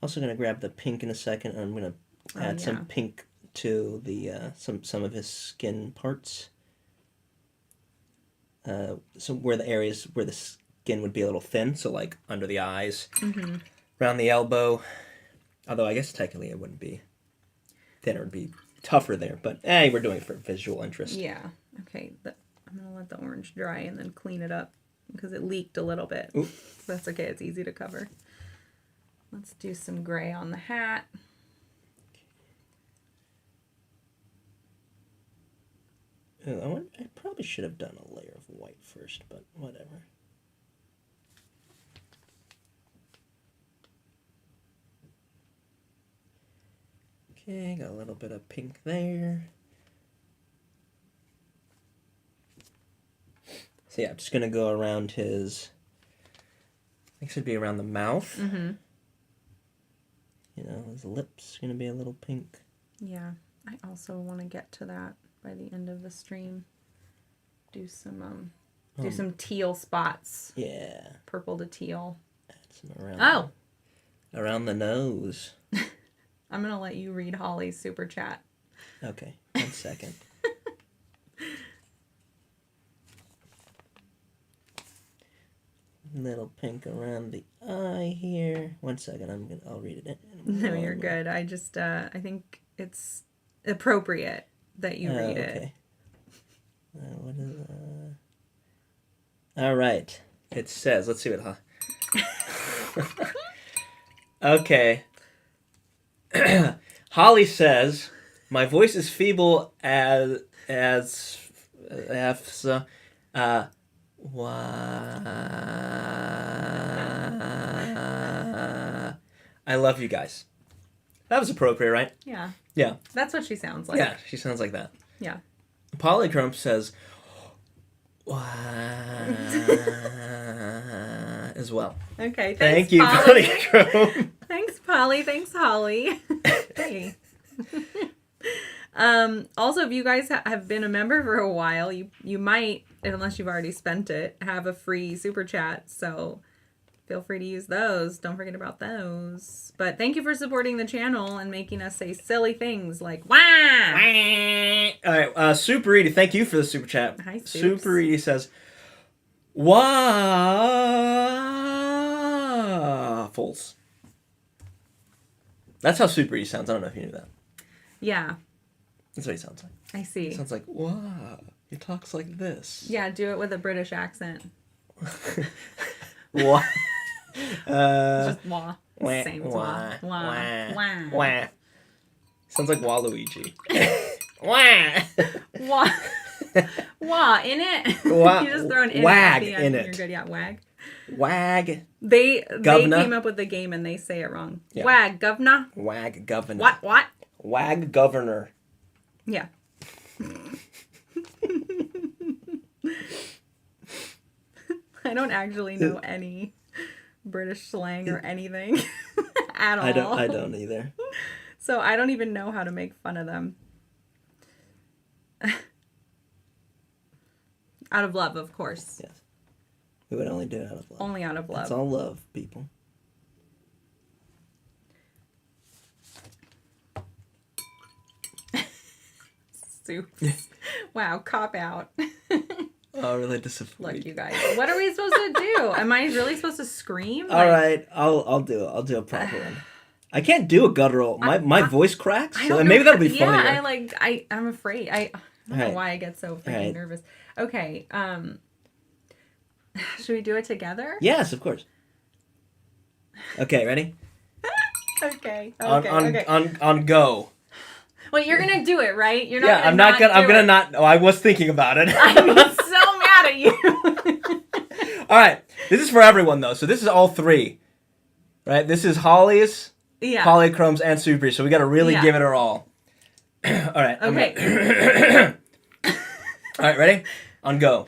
Also gonna grab the pink in a second, and I'm gonna add some pink to the some of his skin parts. So where the areas where the skin would be a little thin, so like under the eyes, around the elbow. Although I guess technically it wouldn't be thinner; it'd be tougher there. But we're doing it for visual interest. Yeah. Okay. I'm gonna let the orange dry and then clean it up because it leaked a little bit. Ooh. That's okay. It's easy to cover. Let's do some gray on the hat. I probably should have done a layer of white first, but whatever. Okay, got a little bit of pink there. So yeah, I'm just gonna go around his. I think it should be around the mouth. Mm-hmm. You know, his lips gonna be a little pink. Yeah, I also want to get to that by the end of the stream. Do some some teal spots. Yeah. Purple to teal. Add some around the nose. I'm gonna let you read Holly's super chat. Okay, 1 second. Little pink around the eye here. 1 second, I'll read it. No, you're good. I just I think it's appropriate that you read it. What is all right. It says, let's see what Okay. Holly says, my voice is feeble as F's. I love you guys. That was appropriate, right? Yeah. Yeah. That's what she sounds like. Yeah, she sounds like that. Yeah. Polycrump says as well. Okay. Thank Thanks, you, Polly. Polycrump. Thanks, Polly. Thanks, Holly. Hey. Also, if you guys have been a member for a while, you might, unless you've already spent it, have a free super chat. So feel free to use those. Don't forget about those. But thank you for supporting the channel and making us say silly things like wah. All right, Super Edie, thank you for the super chat. Hi, Soups. Super Edie says waffles. That's how Super Edie sounds. I don't know if you knew that. Yeah, That's what he sounds like. I see. He sounds like wow. He talks like this. Yeah, do it with a British accent. Wah. Just wah. Wah, Same as wah, wah. Wah. wah, Wah. wah. Sounds like Waluigi. Wah. Wah. Wah in it. Wah. You just throw an Wag at the in end and it. You're good. Yeah, wag. Wag. They Govna. came up with the game and they say it wrong. Yeah. Wag, govna. Wag governor. What? Wag governor. Yeah. I don't actually know any British slang or anything at all. I don't either. So I don't even know how to make fun of them. Out of love, of course. Yes. We would only do it out of love. Only out of love. It's all love, people. Soups. Wow, cop out. Oh, really disappointed. Look, you guys. What are we supposed to do? Am I really supposed to scream? All right, I'll do it. I'll do a proper one. I can't do a guttural. My voice cracks. I So don't maybe know that'll be funnier. Yeah, I'm afraid. I don't know Right. why I get so freaking Right. nervous. Okay. Should we do it together? Yes, of course. Okay, ready? Okay. On go. Well, you're gonna do it, right? You're not. Yeah, gonna I'm not gonna. do I'm gonna it. not. Oh, I was thinking about it. I'm so mad at you. All right, this is for everyone though. So this is all three, right? This is Holly's, Yeah. Polychrome's, and Super. So we got to really Yeah. give it our all. All right. Okay. All right, ready? On go.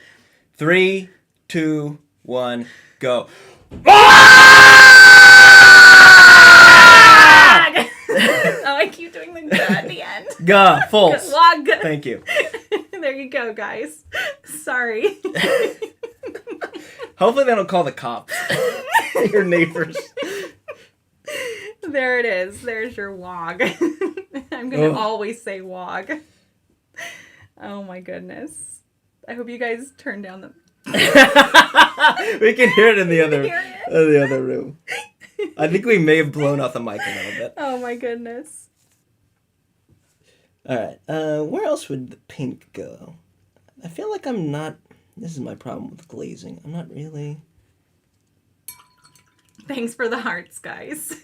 3, 2, 1, go. Oh, I keep doing the "g" at the end. Gah, false. Wag. Thank you. There you go, guys. Sorry. Hopefully they don't call the cops. Your neighbors. There it is. There's your wog. I'm going to always say wog. Oh my goodness. I hope you guys turn down the... We can hear it in the other, Hear it? the other room. I think we may have blown out the mic a little bit. Oh my goodness. All right. Where else would the pink go? I feel like I'm not... This is my problem with glazing. I'm not really... Thanks for the hearts, guys.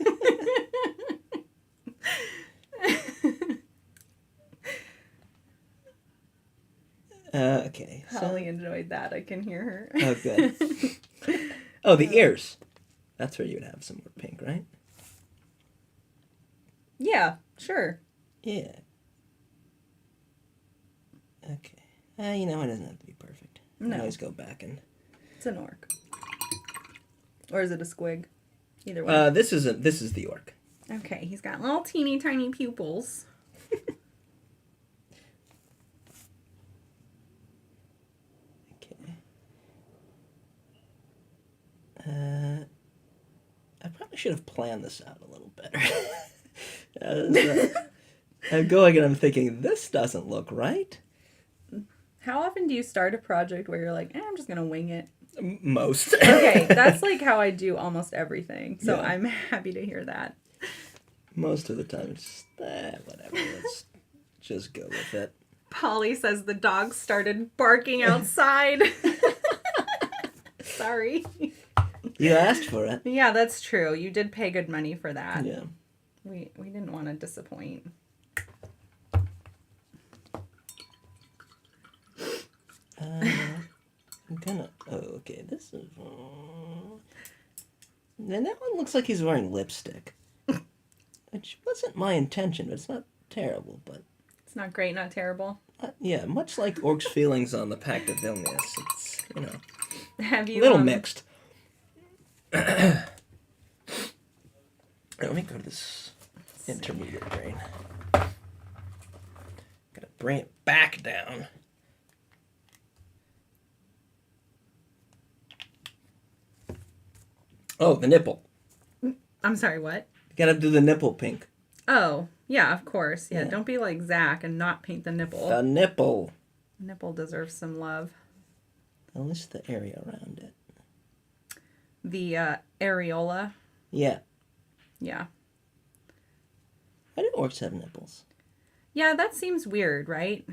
Okay. So... Holly enjoyed that. I can hear her. Oh, good. Oh, the ears. That's where you would have some more pink, right? Yeah, sure. Yeah. Okay. You know, it doesn't have to be perfect. You No. can always go back and... It's an orc. Or is it a squig? Either way. This is the orc. Okay, he's got little teeny tiny pupils. Okay. I probably should have planned this out a little better. I'm going and I'm thinking, this doesn't look right. How often do you start a project where you're like, I'm just going to wing it? Most. Okay, that's like how I do almost everything. So Yeah. I'm happy to hear that. Most of the time, it's just, whatever. Let's just go with it. Polly says the dog started barking outside. Sorry. You asked for it. Yeah, that's true. You did pay good money for that. Yeah. We didn't want to disappoint. I'm gonna... Oh, okay, this is... And that one looks like he's wearing lipstick. Which wasn't my intention, but it's not terrible, but... It's not great, not terrible. Yeah, much like Orks' feelings on the Pact of Vilnius, it's, Have you, a little mixed. Let me go to this intermediate grain. Gotta bring it back down. Oh, the nipple. I'm sorry, what? You gotta do the nipple pink. Oh, yeah, of course. Yeah, Yeah. don't be like Zach and not paint the nipple. The nipple. Nipple deserves some love. At least the area around it. The areola. Yeah. Yeah. Why do orcs have nipples? Yeah, that seems weird, right?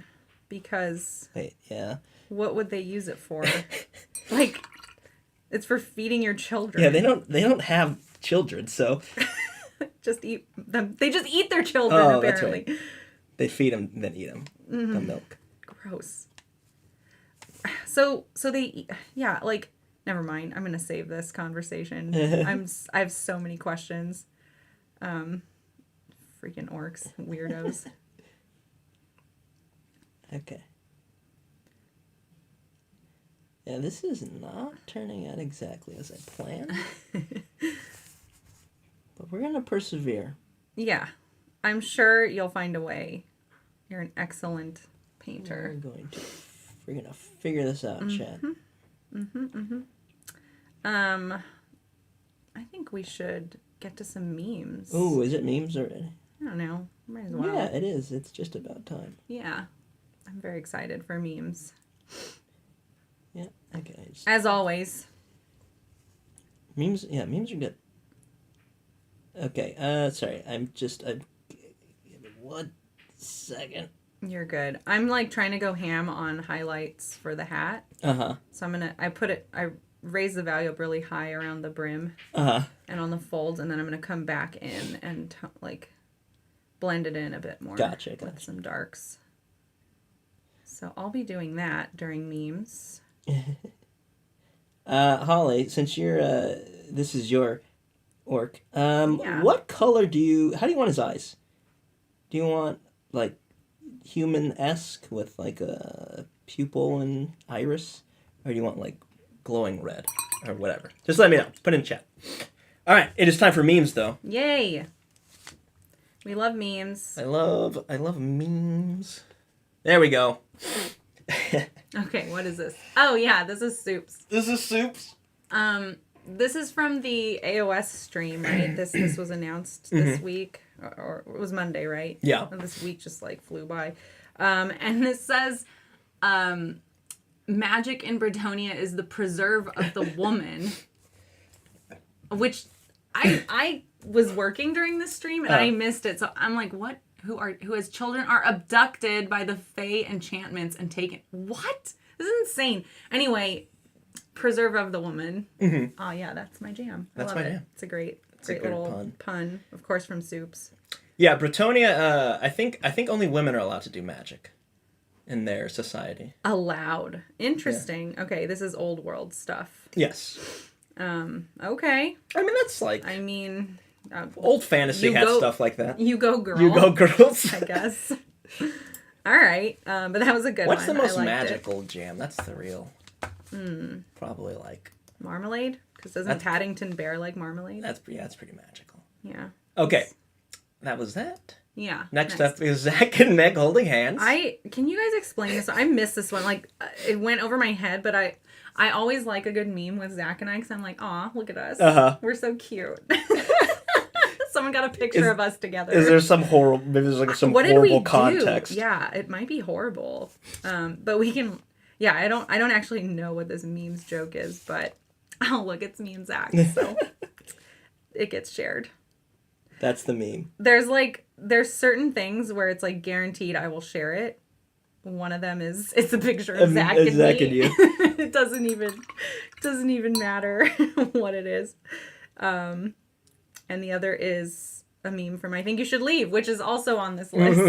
Because Wait, yeah. what would they use it for? Like, it's for feeding your children. Yeah, they don't have children, so Just eat them. They just eat their children, Oh, that's apparently. right. They feed them, then eat them. The milk. Gross. So they, yeah, like, never mind. I'm gonna save this conversation. I have so many questions. Freaking orcs, weirdos. Okay. Yeah, this is not turning out exactly as I planned. But we're gonna persevere. Yeah, I'm sure you'll find a way. You're an excellent painter. We're gonna figure this out, Chad. I think we should get to some memes. Ooh, is it memes already? I don't know. Might as well. Yeah, it is. It's just about time. Yeah. I'm very excited for memes. Yeah, okay. As always. Memes are good. Okay, sorry, give me 1 second. You're good. I'm like trying to go ham on highlights for the hat. Uh-huh. So I raise the value up really high around the brim Uh-huh. and on the folds, and then I'm going to come back in and blend it in a bit more. Gotcha. With some darks. So I'll be doing that during memes. Holly, since this is your orc, Yeah. what color how do you want his eyes? Do you want, like, human-esque with, like, a pupil and iris? Or do you want, like, glowing red? Or whatever. Just let me know. Put it in chat. All right, it is time for memes, though. Yay! We love memes. I love memes. There we go. Okay, what is this? Oh yeah, this is soups. This is soups. This is from the AOS stream, right? This was announced this week, or it was Monday, right? Yeah. And this week just flew by. And this says, magic in Bretonia is the preserve of the woman, which I was working during this stream and I missed it. So I'm like, what? Who has children are abducted by the Fae enchantments and taken. What? This is insane. Anyway, preserve of the woman. Mm-hmm. Oh yeah, that's my jam. I love it. Jam. It's a great little pun, of course, from Soups. Yeah, Bretonia. I think only women are allowed to do magic in their society. Allowed. Interesting. Yeah. Okay, this is old world stuff. Yes. Okay. I mean, that's like. I mean. Old fantasy had stuff like that. You go, girl. You go, girls. I guess. All right, but that was a good one. What's the most magical jam? That's the real. Probably like marmalade, because doesn't Paddington Bear like marmalade? That's pretty magical. Yeah. Okay, that was that. Yeah. Next up is Zach and Meg holding hands. Can you guys explain this? I missed this one. It went over my head, but I always like a good meme with Zach and I, because I'm like, aw, look at us. Uh-huh. We're so cute. Someone got a picture of us together. Is there some horrible? Maybe there's some horrible context. Yeah, it might be horrible. But we can. Yeah, I don't actually know what this memes joke is, but look, it's me and Zach, so it gets shared. That's the meme. There's certain things where it's guaranteed I will share it. One of them is it's a picture of Zach and me. And you. It doesn't even matter what it is. And the other is a meme from I Think You Should Leave, which is also on this list.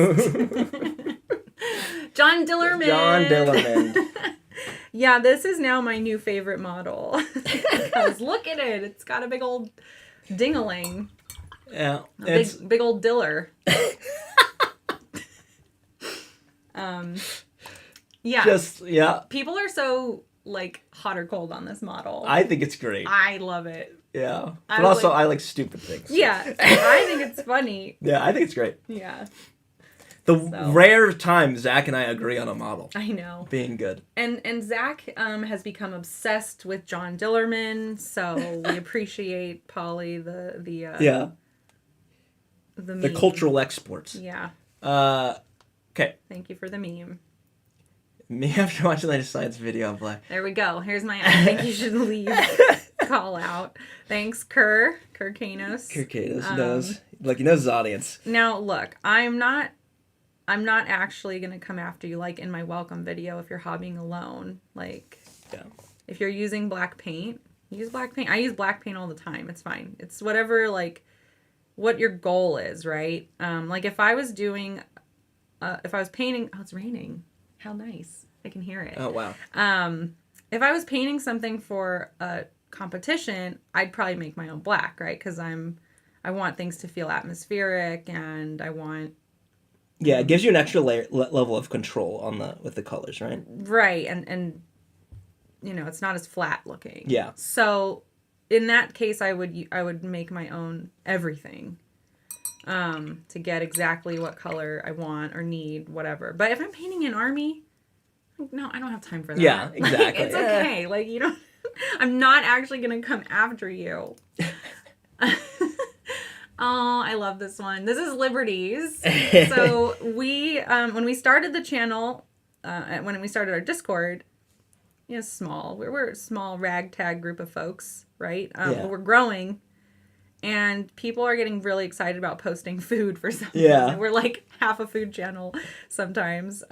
John Dillerman. Yeah, this is now my new favorite model. Because look at it. It's got a big old ding-a-ling. Yeah. A big old diller. Yeah. Yeah. People are so, like, hot or cold on this model. I think it's great. I love it. Yeah. But also, I like stupid things. Yeah. I think it's funny. Yeah, I think it's great. Yeah. The rare time Zach and I agree on a model. I know. Being good. And Zach has become obsessed with John Dillerman, so we appreciate Polly the cultural exports. Yeah. Okay. Thank you for the meme. Me after watching the science video of Black. There we go. Here's my I think you should leave call out. Thanks, Kerr Kanos. Kerr Kanos knows. Like, he knows his audience. Now, look, I'm not actually going to come after you like in my welcome video if you're hobbying alone. Like, if you're using black paint, use black paint. I use black paint all the time. It's fine. It's whatever, like, what your goal is, right? Like, if I was doing, if I was painting, oh, it's raining. How nice. I can hear it. Oh, wow. If I was painting something for a competition, I'd probably make my own black, right? Because I want things to feel atmospheric, and I want... Yeah, it gives you an extra level of control with the colors, right? Right, and you know, it's not as flat looking. Yeah. So in that case, I would make my own everything to get exactly what color I want or need, whatever. But if I'm painting an army, no, I don't have time for that. Yeah, exactly. Like, it's okay. Like, you know, I'm not actually gonna come after you. Oh, I love this one. This is Liberties. So we, when we started the channel, when we started our Discord, you know, small. We're a small ragtag group of folks, right? But we're growing, and people are getting really excited about posting food for some reason. We're like half a food channel sometimes.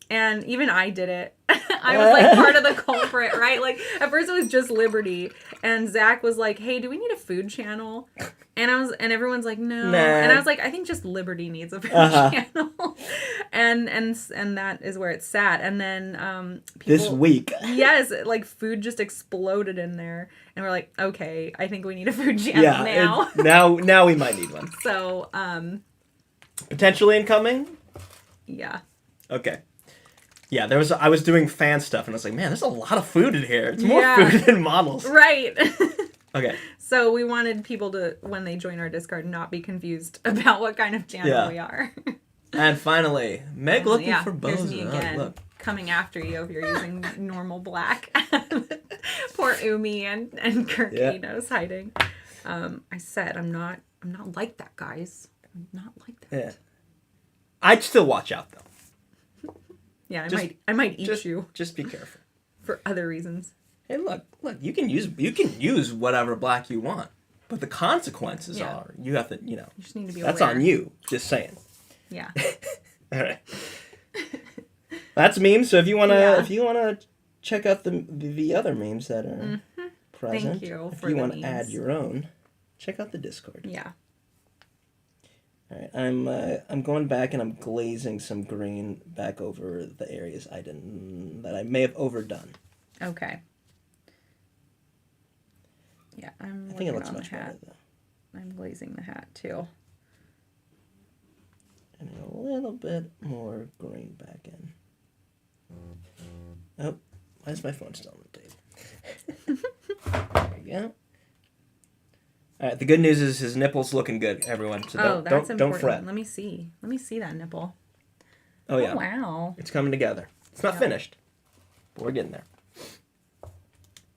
And even I did it. I was like part of the culprit, right? Like at first it was just Liberty, and Zach was like, "Hey, do we need a food channel?" And everyone's like, "No." Nah. And I was like, "I think just Liberty needs a food channel," and that is where it sat. And then people, this week, yes, like food just exploded in there, and we're like, "Okay, I think we need a food channel now." now we might need one. So potentially incoming. Yeah. Okay. Yeah, I was doing fan stuff, and I was like, man, there's a lot of food in here. It's more food than models. Right. Okay. So we wanted people to, when they join our Discord, not be confused about what kind of channel we are. And finally, Meg looking for bows. Here's me again, coming after you if you're using normal black. Poor Umi and Kirkinos hiding. I said I'm not like that, guys. I'm not like that. Yeah. I'd still watch out though. Yeah, I might eat you. Just be careful. For other reasons. Hey, look, you can use whatever black you want, but the consequences are you have to, you know. You just need to be aware. That's on you. Just saying. Yeah. All right. That's memes. So if you wanna check out the other memes that are present, thank you. If you want to add your own, check out the Discord. Yeah. All right, I'm going back and I'm glazing some green back over the areas that I may have overdone. Okay. Yeah, I think it looks much better though. I'm glazing the hat too. And a little bit more green back in. Oh, why is my phone still on the table? There we go. All right. The good news is his nipple's looking good, everyone. So don't fret. Let me see that nipple. Oh yeah. Oh, wow. It's coming together. It's not finished, but we're getting there.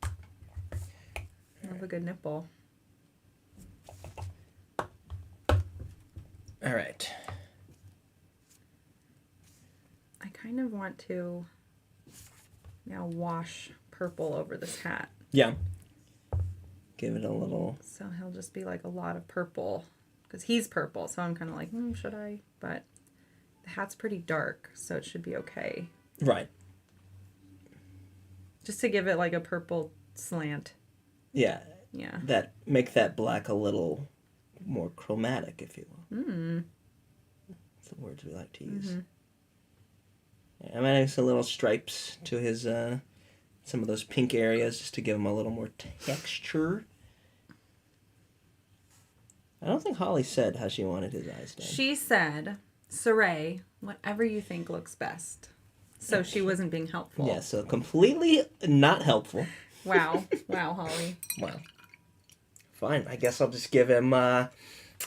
I love a good nipple. All right. I kind of want to now wash purple over this hat. Yeah. Give it a little... So he'll just be like a lot of purple. Because he's purple, so I'm kind of like, should I? But the hat's pretty dark, so it should be okay. Right. Just to give it like a purple slant. Yeah. Yeah. Make that black a little more chromatic, if you will. That's the words we like to use. Yeah, I'm adding some little stripes to his some of those pink areas just to give them a little more texture. I don't think Holly said how she wanted his eyes done. She said, Saray, whatever you think looks best. So she wasn't being helpful. Yeah, so completely not helpful. Wow. Wow, Holly. Wow. Fine. I guess I'll just give him, well,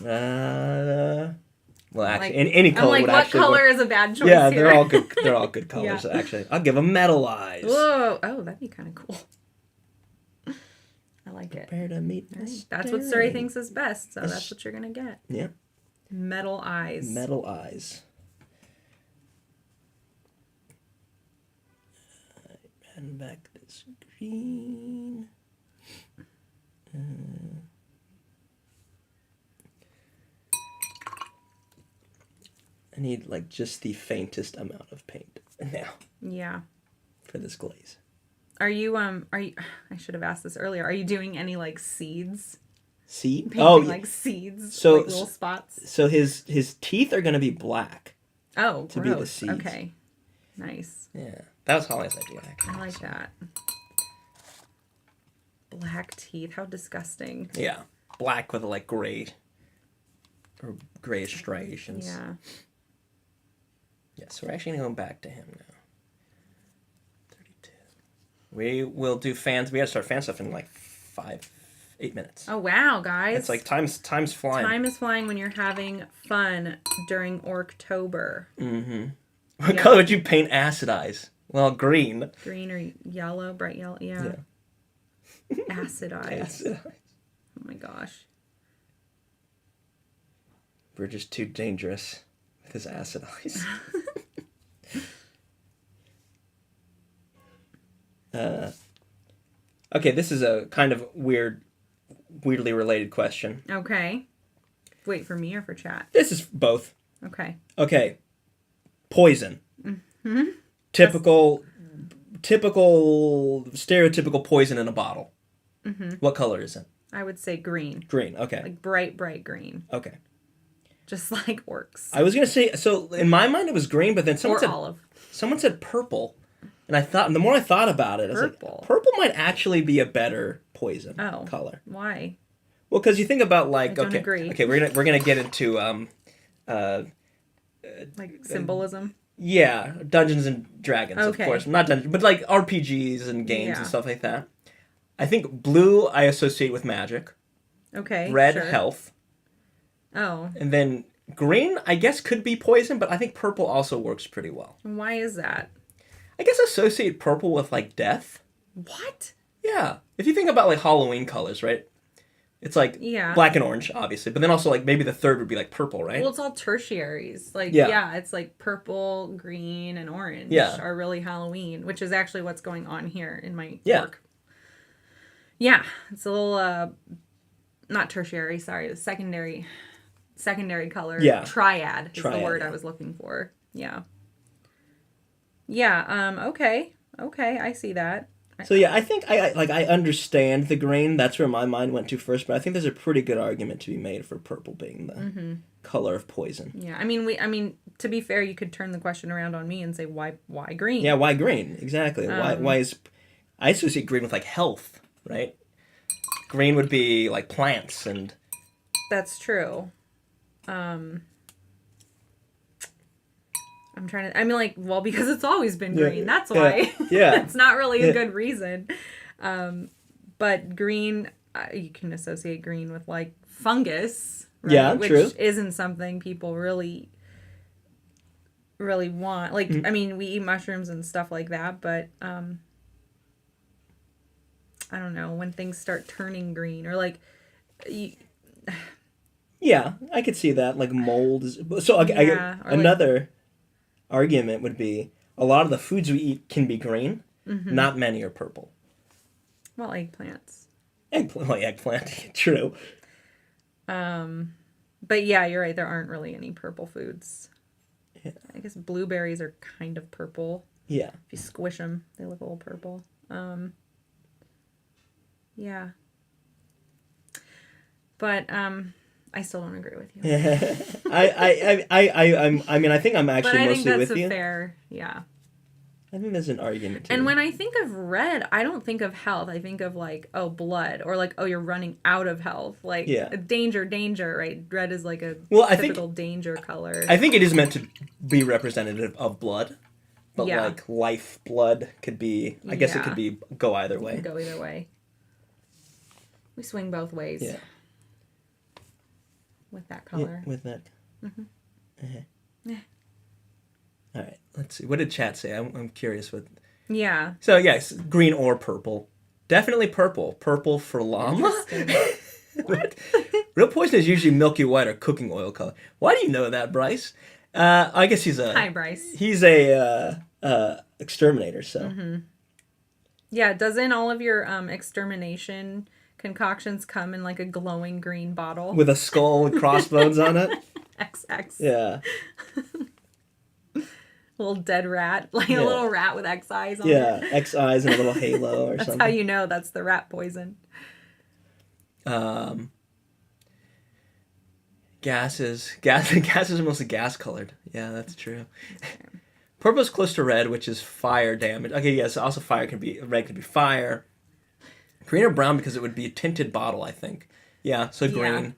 actually, any color I'm like, would what actually color work. is a bad choice Yeah, here? they're all good. They're all good colors, Yeah. actually. I'll give him metal eyes. Whoa. Oh, that'd be kind of cool. I like it. Prepare to meet Right. That's what Saray thinks is best, so that's what you're going to get. Yeah. Metal eyes. Metal eyes. And back this green. I need like just the faintest amount of paint now Yeah. for this glaze. Are you I should have asked this earlier. Are you doing any like seeds? See? Painting like seeds, so- like little spots? So his teeth are going to be black. Oh, to gross. be the seeds. Okay. Nice. Yeah. That was Holly's idea, actually. I like that. Black teeth. How disgusting. Yeah. Black with like gray or grayish striations. Yeah. Yeah, so we're actually going back to him now. 32. We will do fans. We got to start fan stuff in like 8 minutes. Oh wow, guys. It's like time's flying. Time is flying when you're having fun during Orktober. Mm-hmm. What color would you paint acid eyes? Well, green. Green or yellow, bright yellow. Yeah. Acid eyes. Acid eyes. Oh my gosh. We're just too dangerous with his acid eyes. Okay, this is a kind of weirdly related question. Okay. Wait, for me or for chat? This is both. Okay. Okay. Poison. Mm-hmm. Typical, stereotypical poison in a bottle. Mm-hmm. What color is it? I would say green. Green, okay. Like bright green. Okay. Just like orcs. I was going to say, so in my mind it was green, but then Or olive. someone said purple. And I thought, and the more I thought about it, I was Purple. like, purple might actually be a better poison color. Why? Well, because you think about like, I don't agree. okay, we're gonna get into Like symbolism? yeah, Dungeons and Dragons, Okay. of course, not Dungeons, but like RPGs and games Yeah. and stuff like that. I think blue I associate with magic, Okay. red sure. health, Oh. and then green I guess could be poison, but I think purple also works pretty well. Why is that? I guess associate purple with like death. What? Yeah, if you think about like Halloween colors, right? It's like black and orange, obviously, but then also like maybe the third would be like purple, right? Well, it's all tertiaries. Like, Yeah. it's like purple, green, and orange are really Halloween, which is actually what's going on here in my work. Yeah, it's a little, not tertiary, sorry, the secondary color. Yeah. Triad is the word I was looking for. Yeah. Yeah, okay, I see that. So yeah, I think I understand the green. That's where my mind went to first, but I think there's a pretty good argument to be made for purple being the color of poison. Yeah, I mean, to be fair, you could turn the question around on me and say, why green? Yeah, why green? Exactly. Why is I associate green with like health, right? Green would be like plants and. That's true. I'm trying to. I mean, like, well, because it's always been green. That's why. Yeah. It's not really a good reason. But green, you can associate green with like fungus. Right? Yeah, which true. isn't something people really want. Like, I mean, we eat mushrooms and stuff like that, but I don't know, when things start turning green or like. Yeah, I could see that. Like mold is so. Another argument would be a lot of the foods we eat can be green. Mm-hmm. Not many are purple. Well, eggplants. Eggplant. True. But yeah, you're right. There aren't really any purple foods. Yeah. I guess blueberries are kind of purple. Yeah. If you squish them, they look a little purple. Yeah. But I still don't agree with you. I mean, I think I'm actually mostly with you. Fair, yeah. I think there's an argument to And it. when I think of red, I don't think of health. I think of like, oh, blood, or like, oh, you're running out of health. Like, danger, right? Red is like a typical danger color. I think it is meant to be representative of blood. But Yeah. like life blood could be, I guess it could be go either way. Go either way. We swing both ways. Yeah. With that color. Yeah, with that. Mm-hmm. Yeah. All right. Let's see. What did chat say? I'm curious what. Yeah. So yes, green or purple. Definitely purple. Purple for llama. What? Real poison is usually milky white or cooking oil color. Why do you know that, Bryce? I guess he's a. Hi, Bryce. He's a exterminator. So. Mm-hmm. Yeah. Doesn't all of your extermination concoctions come in like a glowing green bottle with a skull with crossbones on it? XX. Yeah. Little dead rat, like a little rat with X eyes on it. Yeah, X eyes and a little halo or something. That's how you know that's the rat poison. Gases are mostly gas colored. Yeah, that's true. Purple is close to red, which is fire damage. Okay, yes, also red can be fire. Green or brown because it would be a tinted bottle, I think. Yeah, so green.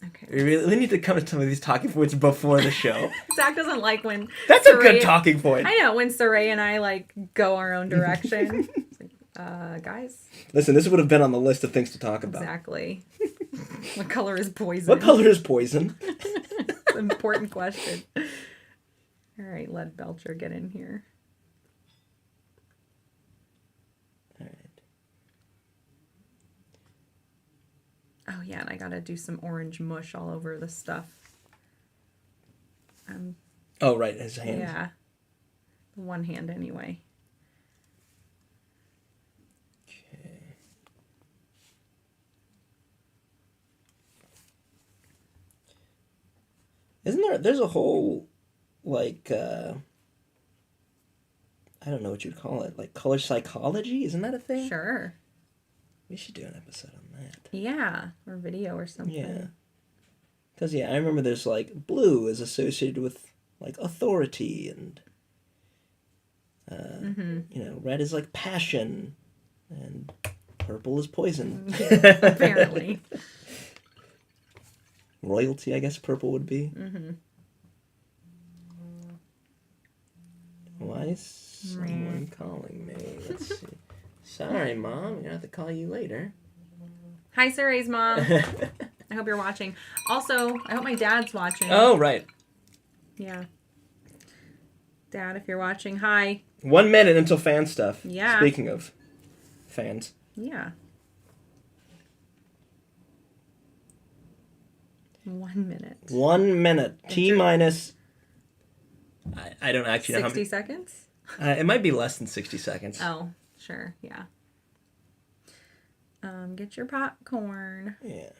Okay. We really need to come to some of these talking points before the show. Zach doesn't like when... That's a good talking point. I know, when Saray and I, like, go our own direction. It's like, guys. Listen, this would have been on the list of things to talk about. Exactly. What color is poison? What color is poison? It's an important question. All right, Lead Belcher, get in here. All right. Oh, yeah, and I gotta do some orange mush all over the stuff. Oh, right, his hands. Yeah. One hand, anyway. Okay. There's a whole, like, I don't know what you'd call it, like color psychology? Isn't that a thing? Sure. We should do an episode on that. Yeah, or video or something. Yeah. Because, I remember there's, like, blue is associated with, like, authority, and, red is, like, passion, and purple is poison. Apparently. Royalty, I guess purple would be. Mm-hmm. Why is someone calling me? Let's see. Sorry, Mom. I'm going to have to call you later. Hi, Saray's mom. I hope you're watching. Also, I hope my dad's watching. Oh, right. Yeah. Dad, if you're watching, hi. 1 minute until fan stuff. Yeah. Speaking of fans. Yeah. 1 minute. 1 minute. T minus... I don't actually know how 60 seconds? It might be less than 60 seconds. Oh, sure. Yeah. Get your popcorn. Yeah.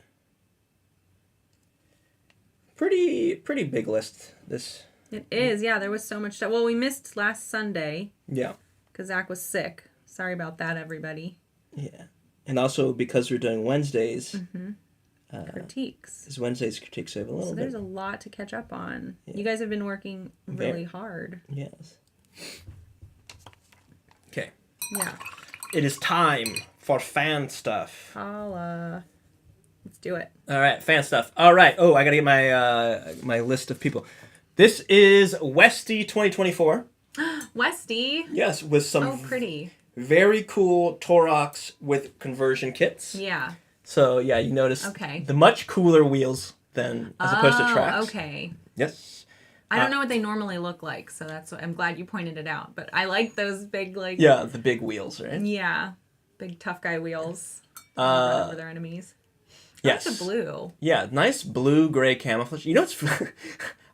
Pretty big list, this. It is, yeah. There was so much stuff. Well, we missed last Sunday. Yeah. Because Zach was sick. Sorry about that, everybody. Yeah. And also because we're doing Wednesdays. Mm-hmm. Critiques. Because Wednesdays critiques have a little bit. So there's a lot to catch up on. Yeah. You guys have been working really hard. Yes. Okay. Yeah. It is time for fan stuff. Let's do it. All right, fan stuff. All right. Oh, I gotta get my my list of people. This is Westy 2024. Westy. Yes, with some pretty. Very cool Toroks with conversion kits. Yeah. So yeah, you notice the much cooler wheels than as opposed to tracks. Okay. Yes. I don't know what they normally look like, so that's what I'm glad you pointed it out. But I like those big Yeah, the big wheels, right? Yeah, big tough guy wheels. Over their enemies. Yes. That's a blue. Yeah, nice blue-gray camouflage. You know what's...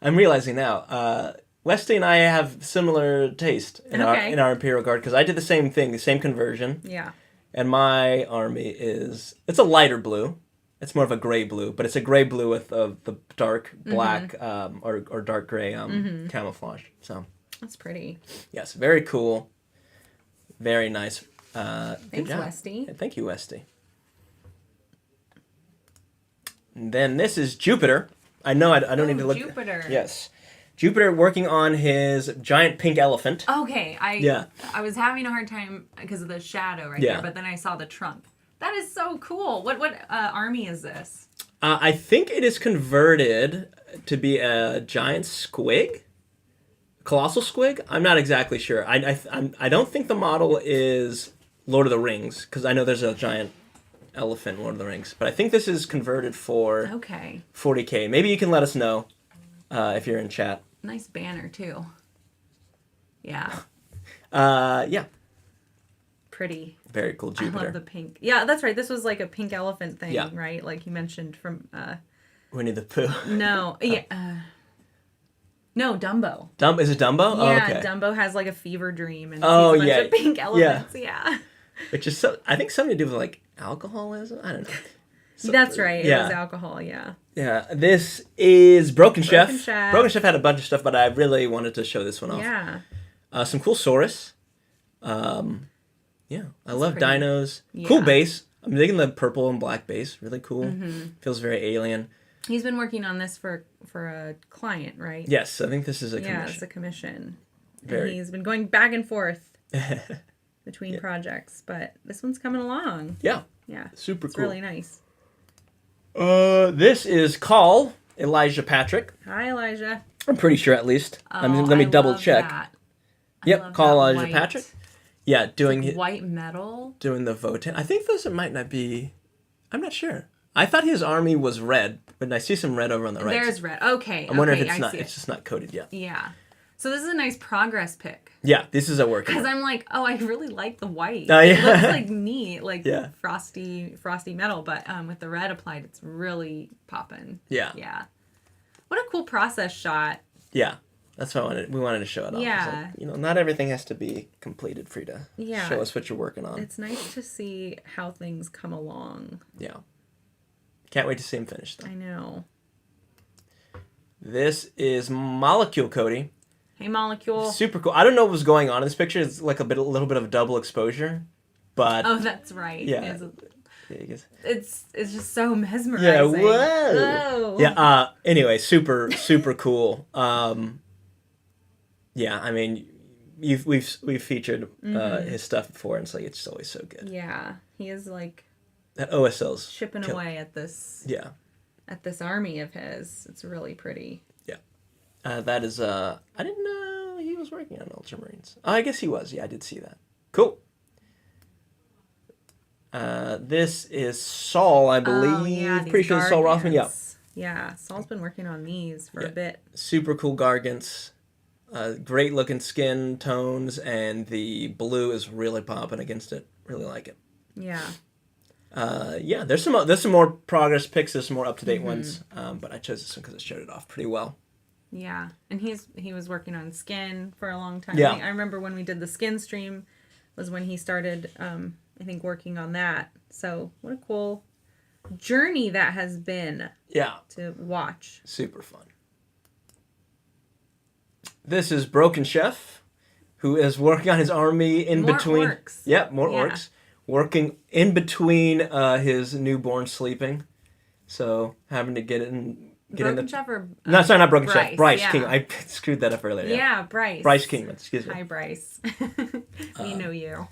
I'm realizing now, Westy and I have similar taste in our Imperial Guard, because I did the same thing, the same conversion. Yeah. And my army it's a lighter blue. It's more of a gray blue, but it's a gray blue with the dark black or dark gray camouflage. So that's pretty. Yes, very cool. Very nice. Thanks, Westy. Yeah, thank you, Westy. And then this is Jupiter. I know I don't need to look. Jupiter. Yes. Jupiter working on his giant pink elephant. Okay, Yeah. I was having a hard time because of the shadow right Yeah. there, but then I saw the trunk. That is so cool. What army is this? I think it is converted to be a giant squig, colossal squig. I'm not exactly sure. I don't think the model is Lord of the Rings because I know there's a giant elephant in Lord of the Rings, but I think this is converted for 40K. Maybe you can let us know if you're in chat. Nice banner too. Yeah. Yeah. Pretty. Very cool Jupiter. I love the pink. Yeah, that's right. This was like a pink elephant thing, Yeah. right? Like you mentioned from Winnie the Pooh. No. Yeah. No, Dumbo. Is it Dumbo? Yeah, Oh, okay. Dumbo has like a fever dream and Oh, sees a bunch of pink elephants. Yeah. Which is I think something to do with like alcoholism. I don't know. That's right. Yeah. It was alcohol. Yeah. Yeah. This is Broken Chef. Chef. Broken Chef had a bunch of stuff, but I really wanted to show this one off. Yeah. Some cool Saurus. Yeah, I love pretty. dinos. Yeah. Cool base. I'm digging the purple and black base. Really cool. Mm-hmm. Feels very alien. He's been working on this for a client, right? Yes, I think this is a commission. Yeah, it's a commission. Very. And he's been going back and forth between projects, but this one's coming along. Yeah. Yeah. Super it's cool. really nice. This is Call Elijah Patrick. Hi, Elijah. I'm pretty sure, at least. Oh, let me double love check. that. Yep, Call Elijah white. Patrick. Yeah, doing Like white metal. doing the voting. I think those might not be. I'm not sure. I thought his army was red, but I see some red over on the right. There's red. Okay. I'm wondering okay, if it's I not. see It's just not coded yet. Yeah. So this is a nice progress pick. Yeah, this is a work. Because I'm like, oh, I really like the white. Oh, yeah. It looks like neat, like Yeah. frosty metal, but with the red applied, it's really popping. Yeah. Yeah. What a cool process shot. Yeah. That's what we wanted to show it off. Yeah. It's like, not everything has to be completed for you to Yeah. show us what you're working on. It's nice to see how things come along. Yeah. Can't wait to see him finish though. I know. This is Molecule Cody. Hey, Molecule. Super cool. I don't know what was going on in this picture. It's like a little bit of double exposure, but Oh, that's right. Yeah. It's just so mesmerizing. Yeah. Whoa. Yeah. Anyway, super cool. Yeah. I mean, we've featured his stuff before, and it's like it's always so good. Yeah. He is like That OSL's chipping away at this. Yeah. At this army of his. It's really pretty. Yeah. That is. I didn't know he was working on Ultramarines. Oh, I guess he was. Yeah, I did see that. Cool. This is Saul, I believe. Oh, yeah, Pretty sure it's Saul Rothman. Yeah. Yeah, Saul's been working on these for a bit. Super cool Gargants. Great looking skin tones, and the blue is really popping against it. Really like it. Yeah. Yeah, there's some more progress pics. There's some more up to date ones, but I chose this one because it showed it off pretty well. Yeah, and he was working on skin for a long time. Yeah. I remember when we did the skin stream, was when he started. I think working on that. So what a cool journey that has been. Yeah. To watch. Super fun. This is Broken Chef, who is working on his army in between. Orks. Yep, more orcs. Working in between his newborn sleeping, so having to get in. Broken Chef or no, sorry, not Broken Bryce, Chef. Bryce yeah. King. I screwed that up earlier. Yeah, Bryce. Bryce King. Excuse me. Hi, Bryce. We know you.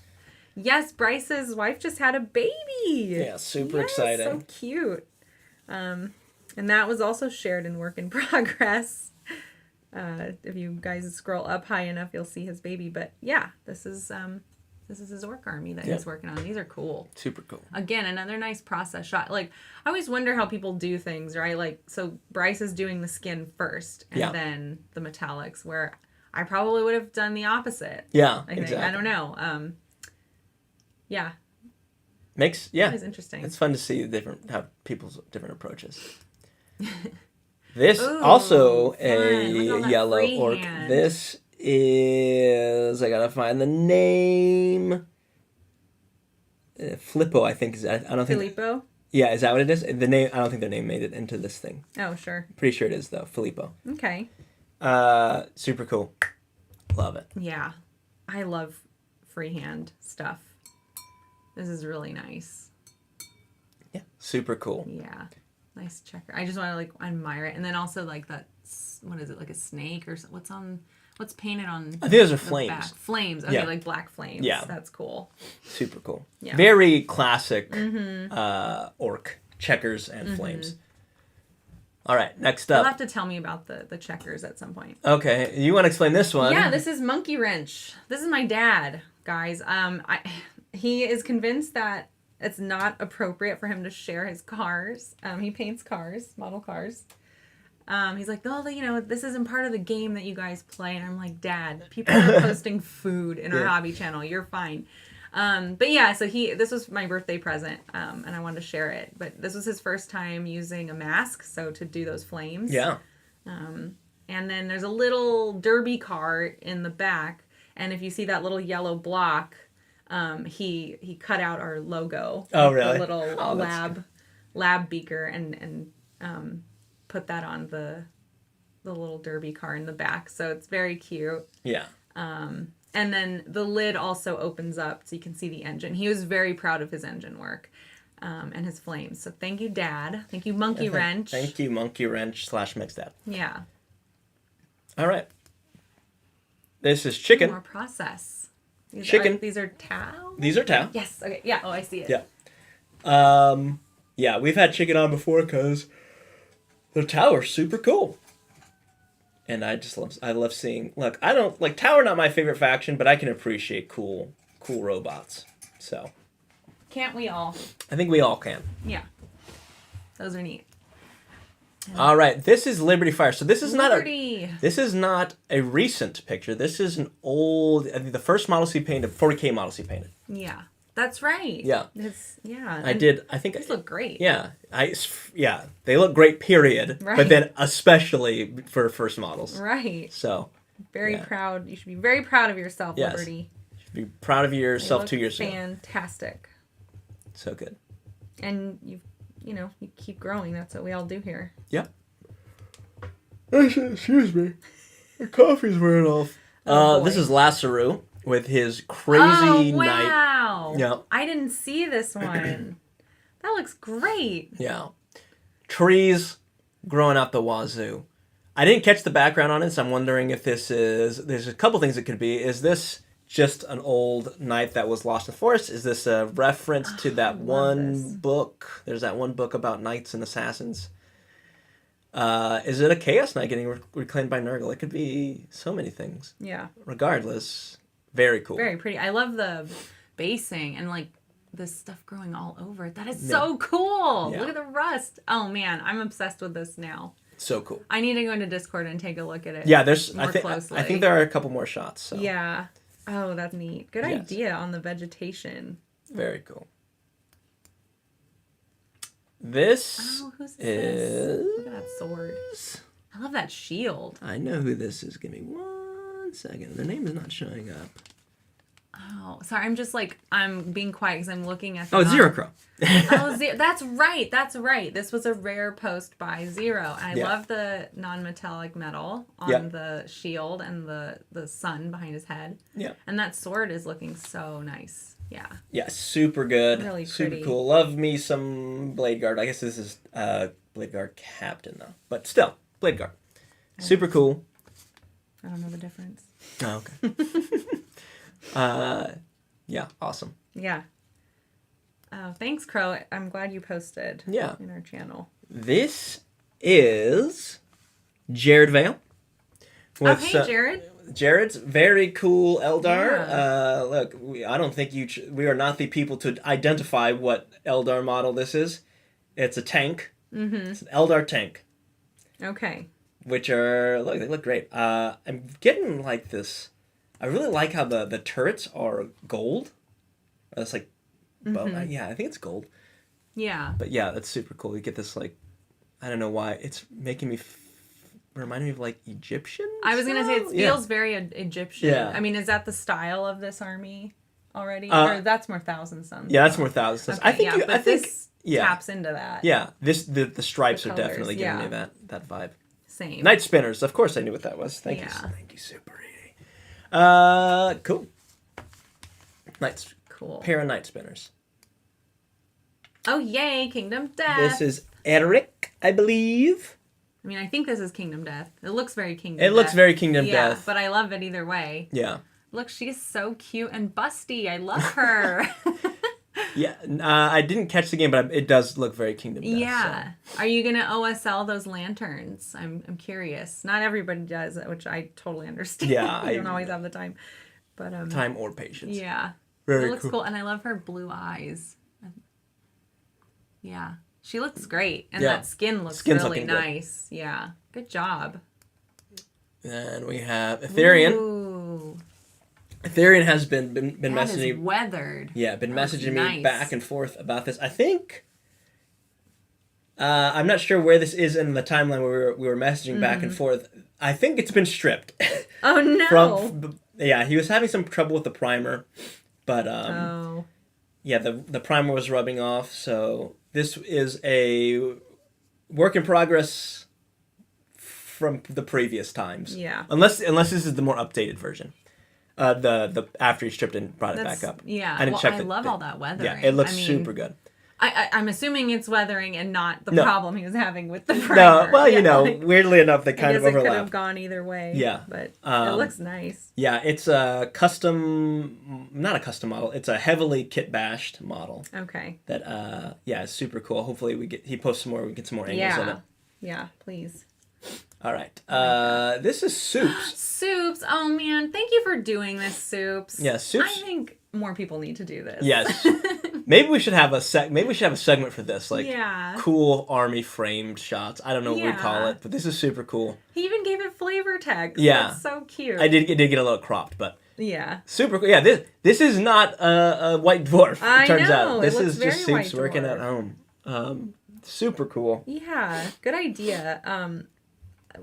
Yes, Bryce's wife just had a baby. Yeah, super exciting. So cute. And that was also shared in Work in Progress. If you guys scroll up high enough, you'll see his baby. But yeah, this is his orc army that he's working on. These are cool. Super cool. Again, another nice process shot. Like, I always wonder how people do things, right? Like, so Bryce is doing the skin first, and then the metallics, where I probably would have done the opposite. Yeah, I think. exactly. I don't know. Yeah. It's interesting. It's fun to see how people's different approaches. This Ooh, also fun. a Look at all that yellow free orc. hand. This is I gotta find the name. Flippo, I think is. I don't think. Filippo? Yeah, is that what it is? The name. I don't think their name made it into this thing. Oh, sure. Pretty sure it is though. Filippo. Okay. Super cool. Love it. Yeah. I love freehand stuff. This is really nice. Yeah. Super cool. Yeah. Nice checker. I just want to like admire it. And then also like that what is it, like a snake or what's painted on? I think those are the flames. back? Flames. Okay, Yeah. like black flames. Yeah. That's cool. Super cool. Yeah. Very classic orc checkers and flames. All right, next You'll up. have to tell me about the checkers at some point. Okay, you want to explain this one? Yeah, this is Monkey Wrench. This is my dad, guys. He is convinced that it's not appropriate for him to share his cars. He paints cars, model cars. He's like, oh, this isn't part of the game that you guys play. And I'm like, Dad, people are posting food in our hobby channel. You're fine. But yeah, so this was my birthday present, and I wanted to share it. But this was his first time using a mask, so to do those flames. Yeah. And then there's a little derby car in the back, and if you see that little yellow block, he cut out our logo. Oh, really? The little lab beaker, and put that on the little derby car in the back. So it's very cute. Yeah. And then the lid also opens up so you can see the engine. He was very proud of his engine work and his flames. So thank you, Dad. Thank you, Monkey Wrench. Thank you, Monkey Wrench / Mixed Dad. Yeah. All right. This is chicken. More process. Chicken. These are Tao? These are Tao. Yes. Okay. Yeah. Oh, I see it. Yeah. Yeah, we've had chicken on before because the Tao are super cool. And I love seeing, look, I don't, like, Tau are not my favorite faction, but I can appreciate cool robots. So. Can't we all? I think we all can. Yeah. Those are neat. All right, this is Liberty Fire. So this is not a recent picture. This is an old, I think the first models he painted, 40K models he painted. Yeah. That's right. Yeah. I think these look great. Yeah. They look great, period. Right. But then especially for first models. Right. So. Very proud. You should be very proud of yourself, yes. Liberty. You should be proud of yourself 2 years ago. Fantastic. So good. And you keep growing. That's what we all do here. Yep. Excuse me. The coffee's wearing off. This is Lasseru with his crazy knight. Wow. Yeah. I didn't see this one. That looks great. Yeah. Trees growing out the wazoo. I didn't catch the background on it, so I'm wondering if there's a couple things it could be. Is this just an old knight that was lost in the forest? Is this a reference to that one book? There's that one book about knights and assassins. Is it a Chaos Knight getting reclaimed by Nurgle? It could be so many things. Yeah. Regardless, very cool. Very pretty. I love the basing and like this stuff growing all over it. That is so cool. Yeah. Look at the rust. Oh man, I'm obsessed with this now. So cool. I need to go into Discord and take a look at it. Yeah, closely. I think there are a couple more shots. So. Yeah. Oh, that's neat. Good idea on the vegetation. Very cool. This who's is... this? Look at that sword. I love that shield. I know who this is. Give me 1 second. Their name is not showing up. Oh, sorry. I'm being quiet because I'm looking at the Zero Crow. That's right. That's right. This was a rare post by Zero. And I love the non-metallic metal on the shield and the sun behind his head. Yeah. And that sword is looking so nice. Yeah. Yeah, super good. Really super pretty. cool. Love me some Blade Guard. I guess this is Blade Guard Captain, though. But still, Blade Guard. Super cool. I don't know the difference. Oh, okay. Yeah, awesome. Yeah. Oh, thanks, Crow. I'm glad you posted in our channel. This is Jared Vale. Hey, Jared. Jared's very cool Eldar. Yeah. Look, I don't think we are not the people to identify what Eldar model this is. It's a tank. Mm-hmm. It's an Eldar tank. Okay. Which they look great. I'm getting like this. I really like how the turrets are gold. It's like, yeah, I think it's gold. Yeah. But yeah, that's super cool. You get this like, I don't know why it's making me reminding me of like Egyptian. I was gonna say it feels very Egyptian. Yeah. I mean, is that the style of this army already, or that's more Thousand Suns? Yeah, that's more Thousand Suns. Okay, I think this taps into that. Yeah, the stripes The are colors, definitely giving me that vibe. Same. Night Spinners, of course I knew what that was. Thank you, Super 80. Cool. Cool. Pair of Night Spinners. Oh yay, Kingdom Death. This is Eric, I believe. I mean, I think this is Kingdom Death. It looks very Kingdom It Death. looks very Kingdom Yeah, Death. but I love it either way. Yeah. Look, she's so cute and busty. I love her. Yeah, I didn't catch the game, but it does look very Kingdom Death. Yeah. So. Are you going to OSL those lanterns? I'm curious. Not everybody does, which I totally understand. Yeah. I don't always have the time. But time or patience. Yeah. Very it looks cool. And I love her blue eyes. Yeah. She looks great. And that skin looks Skin's really nice. Good. Yeah. Good job. And we have Ethereum. Ooh. Ethereum has been messaging me. Weathered. Yeah, been messaging me back and forth about this. I think I'm not sure where this is in the timeline where we were messaging back and forth. I think it's been stripped. Oh no! Yeah, he was having some trouble with the primer, but yeah, the primer was rubbing off. So this is a work in progress from the previous times. Yeah. Unless this is the more updated version. The after he stripped and brought it back up. Yeah. I didn't check. I love all that weathering. Yeah, it looks super good. I'm assuming it's weathering and not the problem he was having with the primer. No, well, weirdly enough, they kind of overlap. It could have gone either way. Yeah. But it looks nice. Yeah, it's a not a custom model. It's a heavily kit bashed model. Okay. That, it's super cool. Hopefully he posts some more, we get some more angles of it. Yeah, please. All right. This is Soups. Soups. Oh, man. Thank you for doing this, Soups. Yeah, Soups. I think more people need to do this. Yes. Maybe we should have a segment for this, like cool army framed shots. I don't know what we call it, but this is super cool. He even gave it flavor text. Yeah, that's so cute. It did get a little cropped, but yeah, super cool. Yeah, this is not a white dwarf. It turns out this is just Soups working at home. Super cool. Yeah, good idea.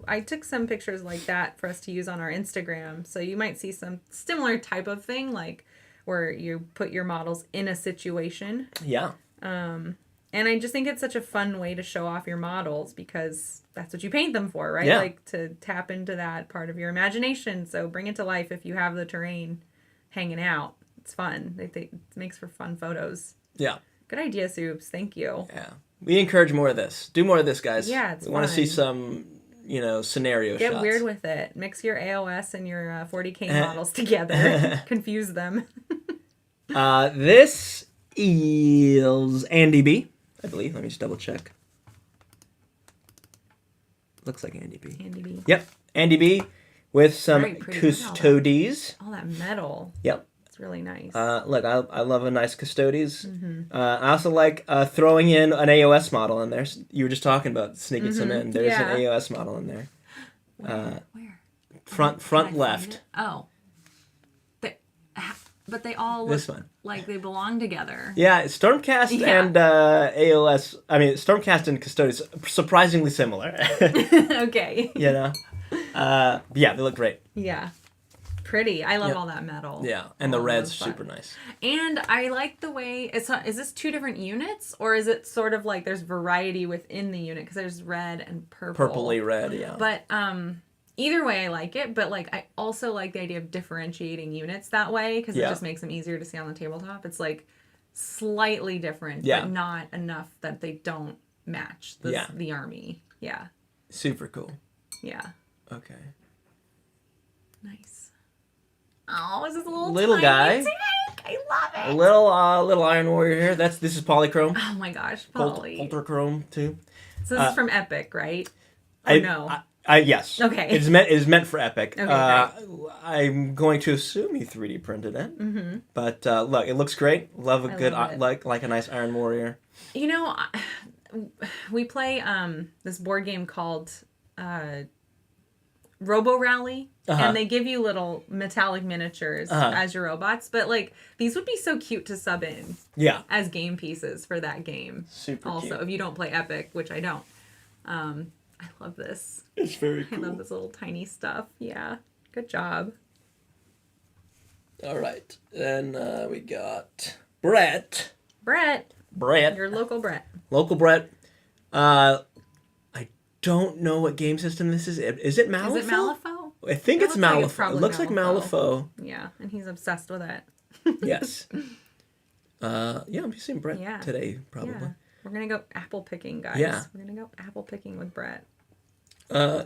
I took some pictures like that for us to use on our Instagram, so you might see some similar type of thing, like where you put your models in a situation. Yeah. And I just think it's such a fun way to show off your models because that's what you paint them for, right? Yeah. Like to tap into that part of your imagination. So bring it to life if you have the terrain hanging out. It's fun. It makes for fun photos. Yeah. Good idea, Soups. Thank you. Yeah. We encourage more of this. Do more of this, guys. Yeah, it's We want to see some, scenario shots. Get weird with it. Mix your AOS and your 40K models together. Confuse them. This is Andy B, I believe. Let me just double check. Looks like Andy B. Andy B. Yep, Andy B with some Custodes. All that metal. Yep. It's really nice. Look, I love a nice Custodes. I also like throwing in an AOS model in there. You were just talking about sneaking some in. There's an AOS model in there. Where? Front left. Oh. But they all look like they belong together. Yeah, Stormcast and AOS. I mean, Stormcast and Custodes surprisingly similar. Okay. Yeah, they look great. Yeah. Pretty. I love all that metal. Yeah, and the red's super nice. And is this two different units, or is it sort of like there's variety within the unit because there's red and purple? Purpley red, yeah. But either way, I like it. But like, I also like the idea of differentiating units that way because it just makes them easier to see on the tabletop. It's like slightly different, but not enough that they don't match the army. Yeah. Super cool. Yeah. Okay. Nice. Oh, is this a little guy? Tank? I love it. A little Iron Warrior here. This is Polychrome. Oh my gosh, Poly. Polterchrome too. So this is from Epic, right? No. Yes. Okay. It is meant for Epic. Okay, I'm going to assume he 3D printed it. Mm-hmm. But look, it looks great. Love a good like a nice Iron Warrior. We play this board game called Robo Rally, and they give you little metallic miniatures as your robots. But like these would be so cute to sub in, as game pieces for that game. Super also, cute. If you don't play Epic, which I don't, I love this. It's very cool. I love this little tiny stuff. Yeah, good job. All right, then we got Brett. Brett, your local Brett. Local Brett. I don't know what game system this is. Is it Malifaux? Is it Malifaux? I think it's Malifaux. It looks like Malifaux. Yeah, and he's obsessed with it. Yes. I'm seeing Brett today, probably. Yeah. We're going to go apple picking, guys. Yeah. We're going to go apple picking with Brett.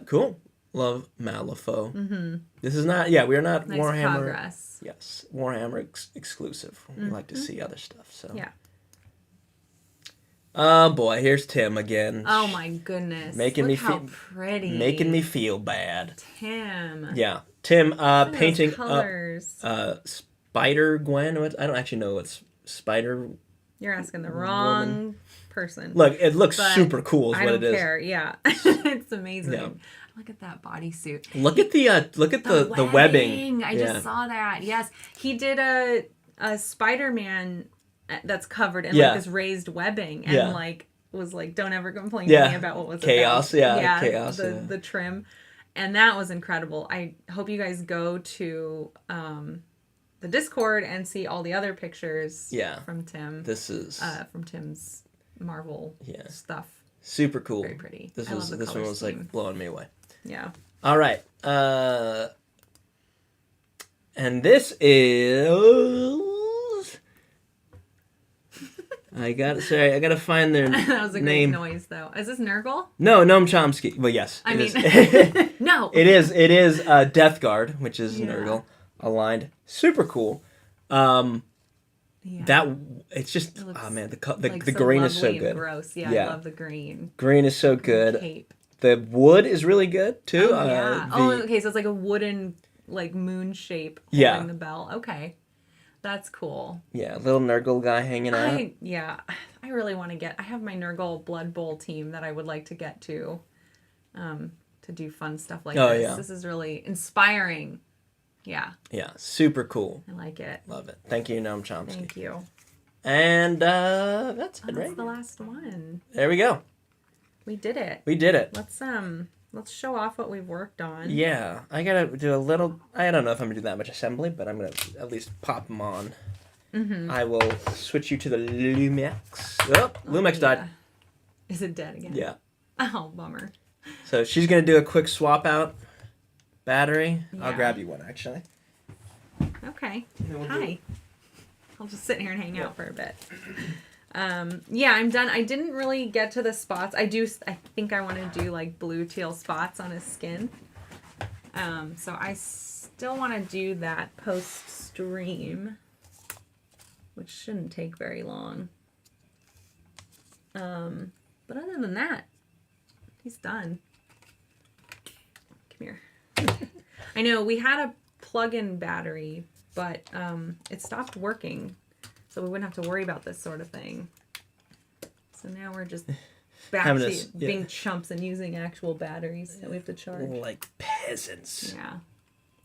Cool. Love Malifaux. Mm-hmm. This is not. Yeah, we are not Nice Warhammer. progress. Yes, Warhammer exclusive. We like to see other stuff. So. Yeah. Oh boy, here's Tim again. Oh my goodness. Making Look me how feel pretty. Making me feel bad. Tim. Yeah, Tim. Painting colors. Spider Gwen. I don't actually know what's Spider. You're asking the wrong person. Look, it looks super cool. Is I what don't it is. care. Yeah, it's amazing. Yeah. Look at that bodysuit. Look at the webbing. I just saw that. Yes, he did a Spider-Man that's covered in like this raised webbing and like was like, don't ever complain to me about what was chaos. About. Chaos. The trim, and that was incredible. I hope you guys go to the Discord and see all the other pictures. From Tim. This is from Tim's Marvel stuff. Super cool. Very pretty. This one was like blowing me away. Yeah. All right. And this is. I gotta find their name. That was a great noise, though. Is this Nurgle? No, Noam Chomsky. Well, yes. I mean, no. It is Death Guard, which is Nurgle aligned. Super cool. That it's just man, the green is so good. Gross. Yeah, I love the green. Green is so good. Cape. The wood is really good too. Oh, yeah. Okay, so it's like a wooden like moon shape holding the bell. Okay. That's cool. Yeah, little Nurgle guy hanging out. I really want to get. I have my Nurgle Blood Bowl team that I would like to get to do fun stuff like this. Yeah. This is really inspiring. Yeah. Yeah, super cool. I like it. Love it. Thank you, Noam Chomsky. Thank you. And that's it, right? That's the last one. There we go. We did it. Let's show off what we've worked on. Yeah, I gotta do a little. I don't know if I'm gonna do that much assembly, but I'm gonna at least pop them on. Mm-hmm. I will switch you to the Lumex. Oh, Lumex died. Is it dead again? Yeah. Oh, bummer. So she's gonna do a quick swap out battery. Yeah. I'll grab you one actually. Okay. Hi. I'll just sit here and hang out for a bit. I'm done. I didn't really get to the spots. I think I want to do like blue teal spots on his skin. So I still want to do that post stream, which shouldn't take very long. But other than that, he's done. Come here. I know we had a plug-in battery, but it stopped working. So we wouldn't have to worry about this sort of thing. So now we're just back to being chumps and using actual batteries that we have to charge. Like peasants. Yeah.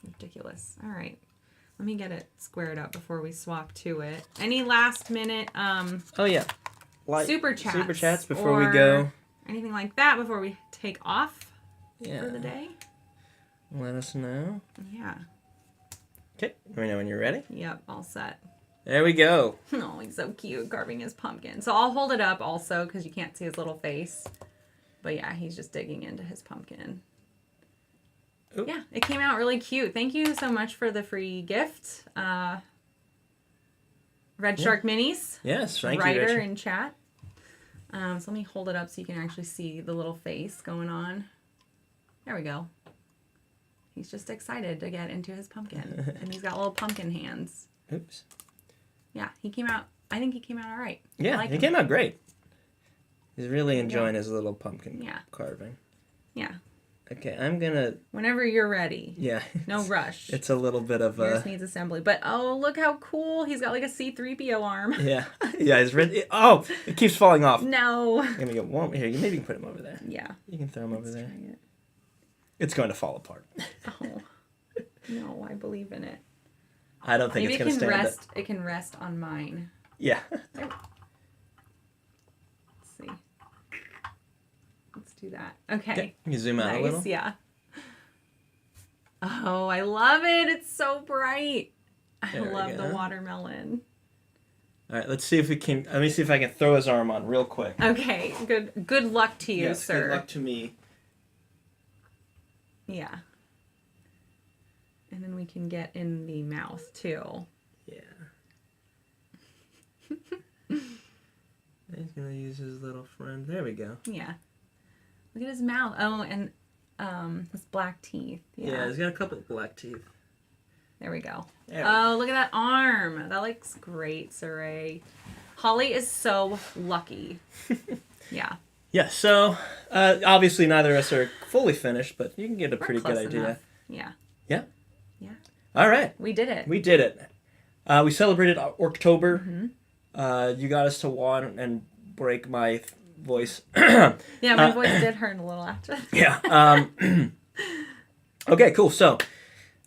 Ridiculous. All right. Let me get it squared up before we swap to it. Any last minute super chats before we go. Anything like that before we take off for the day? Let us know. Yeah. Okay. Let me know when you're ready. Yep, all set. There we go. Oh, he's so cute carving his pumpkin. So I'll hold it up also because you can't see his little face. But yeah, he's just digging into his pumpkin. Oop. Yeah, it came out really cute. Thank you so much for the free gift. Red Shark Minis. Yes, thank you. Writer in chat. So let me hold it up so you can actually see the little face going on. There we go. He's just excited to get into his pumpkin. And he's got little pumpkin hands. Oops. Yeah, he came out. I think he came out all right. Yeah, he came out great. He's really enjoying his little pumpkin carving. Yeah. Okay, I'm gonna. Whenever you're ready. Yeah. No rush. It's a little bit of Yours needs assembly, but oh, look how cool! He's got like a C-3PO arm. Yeah, He's ready. Oh, it keeps falling off. No. I'm gonna go one here. Maybe you can put him over there. Yeah. You can throw him over there. It's going to fall apart. Oh. No, I believe in it. I don't think it's going to stand rest. It can rest on mine. Yeah. Let's see. Let's do that. Okay. Can you zoom out a little? Yeah. Oh, I love it. It's so bright. I love the watermelon. All right, let's see if we can. Let me see if I can throw his arm on real quick. Okay. Good luck to you, sir. Good luck to me. Yeah. And then we can get in the mouth, too. Yeah. He's going to use his little friend. There we go. Yeah. Look at his mouth. Oh, and his black teeth. Yeah, he's got a couple of black teeth. There we go. There we Oh, look at that arm. That looks great, Saray. Holly is so lucky. Yeah. Yeah, so obviously neither of us are fully finished, but you can get a We're pretty good close idea. enough. Yeah. Yeah? Yeah. All right. We did it. We did it. We celebrated Orktober. Mm-hmm. You got us to want and break my voice. Yeah, my voice did hurt a little after. Yeah. Okay, cool. So,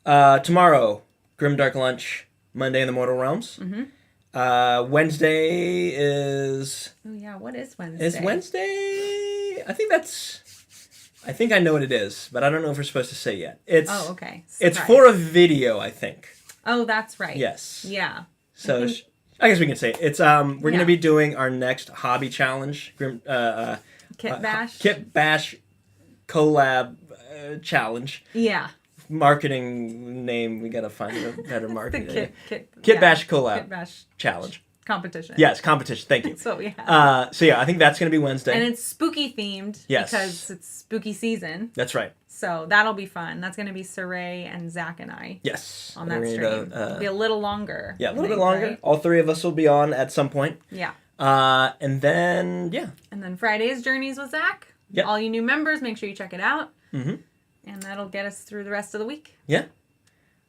tomorrow, Grimdark Lunch, Monday in the Mortal Realms. Mm-hmm. Wednesday is... Oh, yeah. What is Wednesday? Is Wednesday... I think I know what it is, but I don't know if we're supposed to say yet. It's, Oh, okay. It's Surprise. for a video, I think. Oh, that's right. Yes. Yeah. So I guess we can say it. It's we're going to be doing our next hobby challenge, Kit Bash. Kit Bash collab challenge. Yeah. Marketing name, we got to find a better marketing name. Kit Bash collab Kit Bash challenge. competition. Yes, competition. Thank you. That's what we have. So yeah, I think that's going to be Wednesday. And it's spooky themed because it's spooky season. That's right. So that'll be fun. That's going to be Saray and Zach and I. Yes. On that stream. It'll be a little longer. Yeah, a little bit longer. Right? All three of us will be on at some point. Yeah. And then, yeah. And then Friday's Journeys with Zach. Yep. All you new members, make sure you check it out. Mm-hmm. And that'll get us through the rest of the week. Yeah.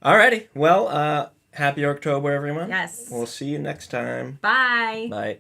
Alrighty. Well, happy Orktober, everyone. Yes. We'll see you next time. Bye. Bye.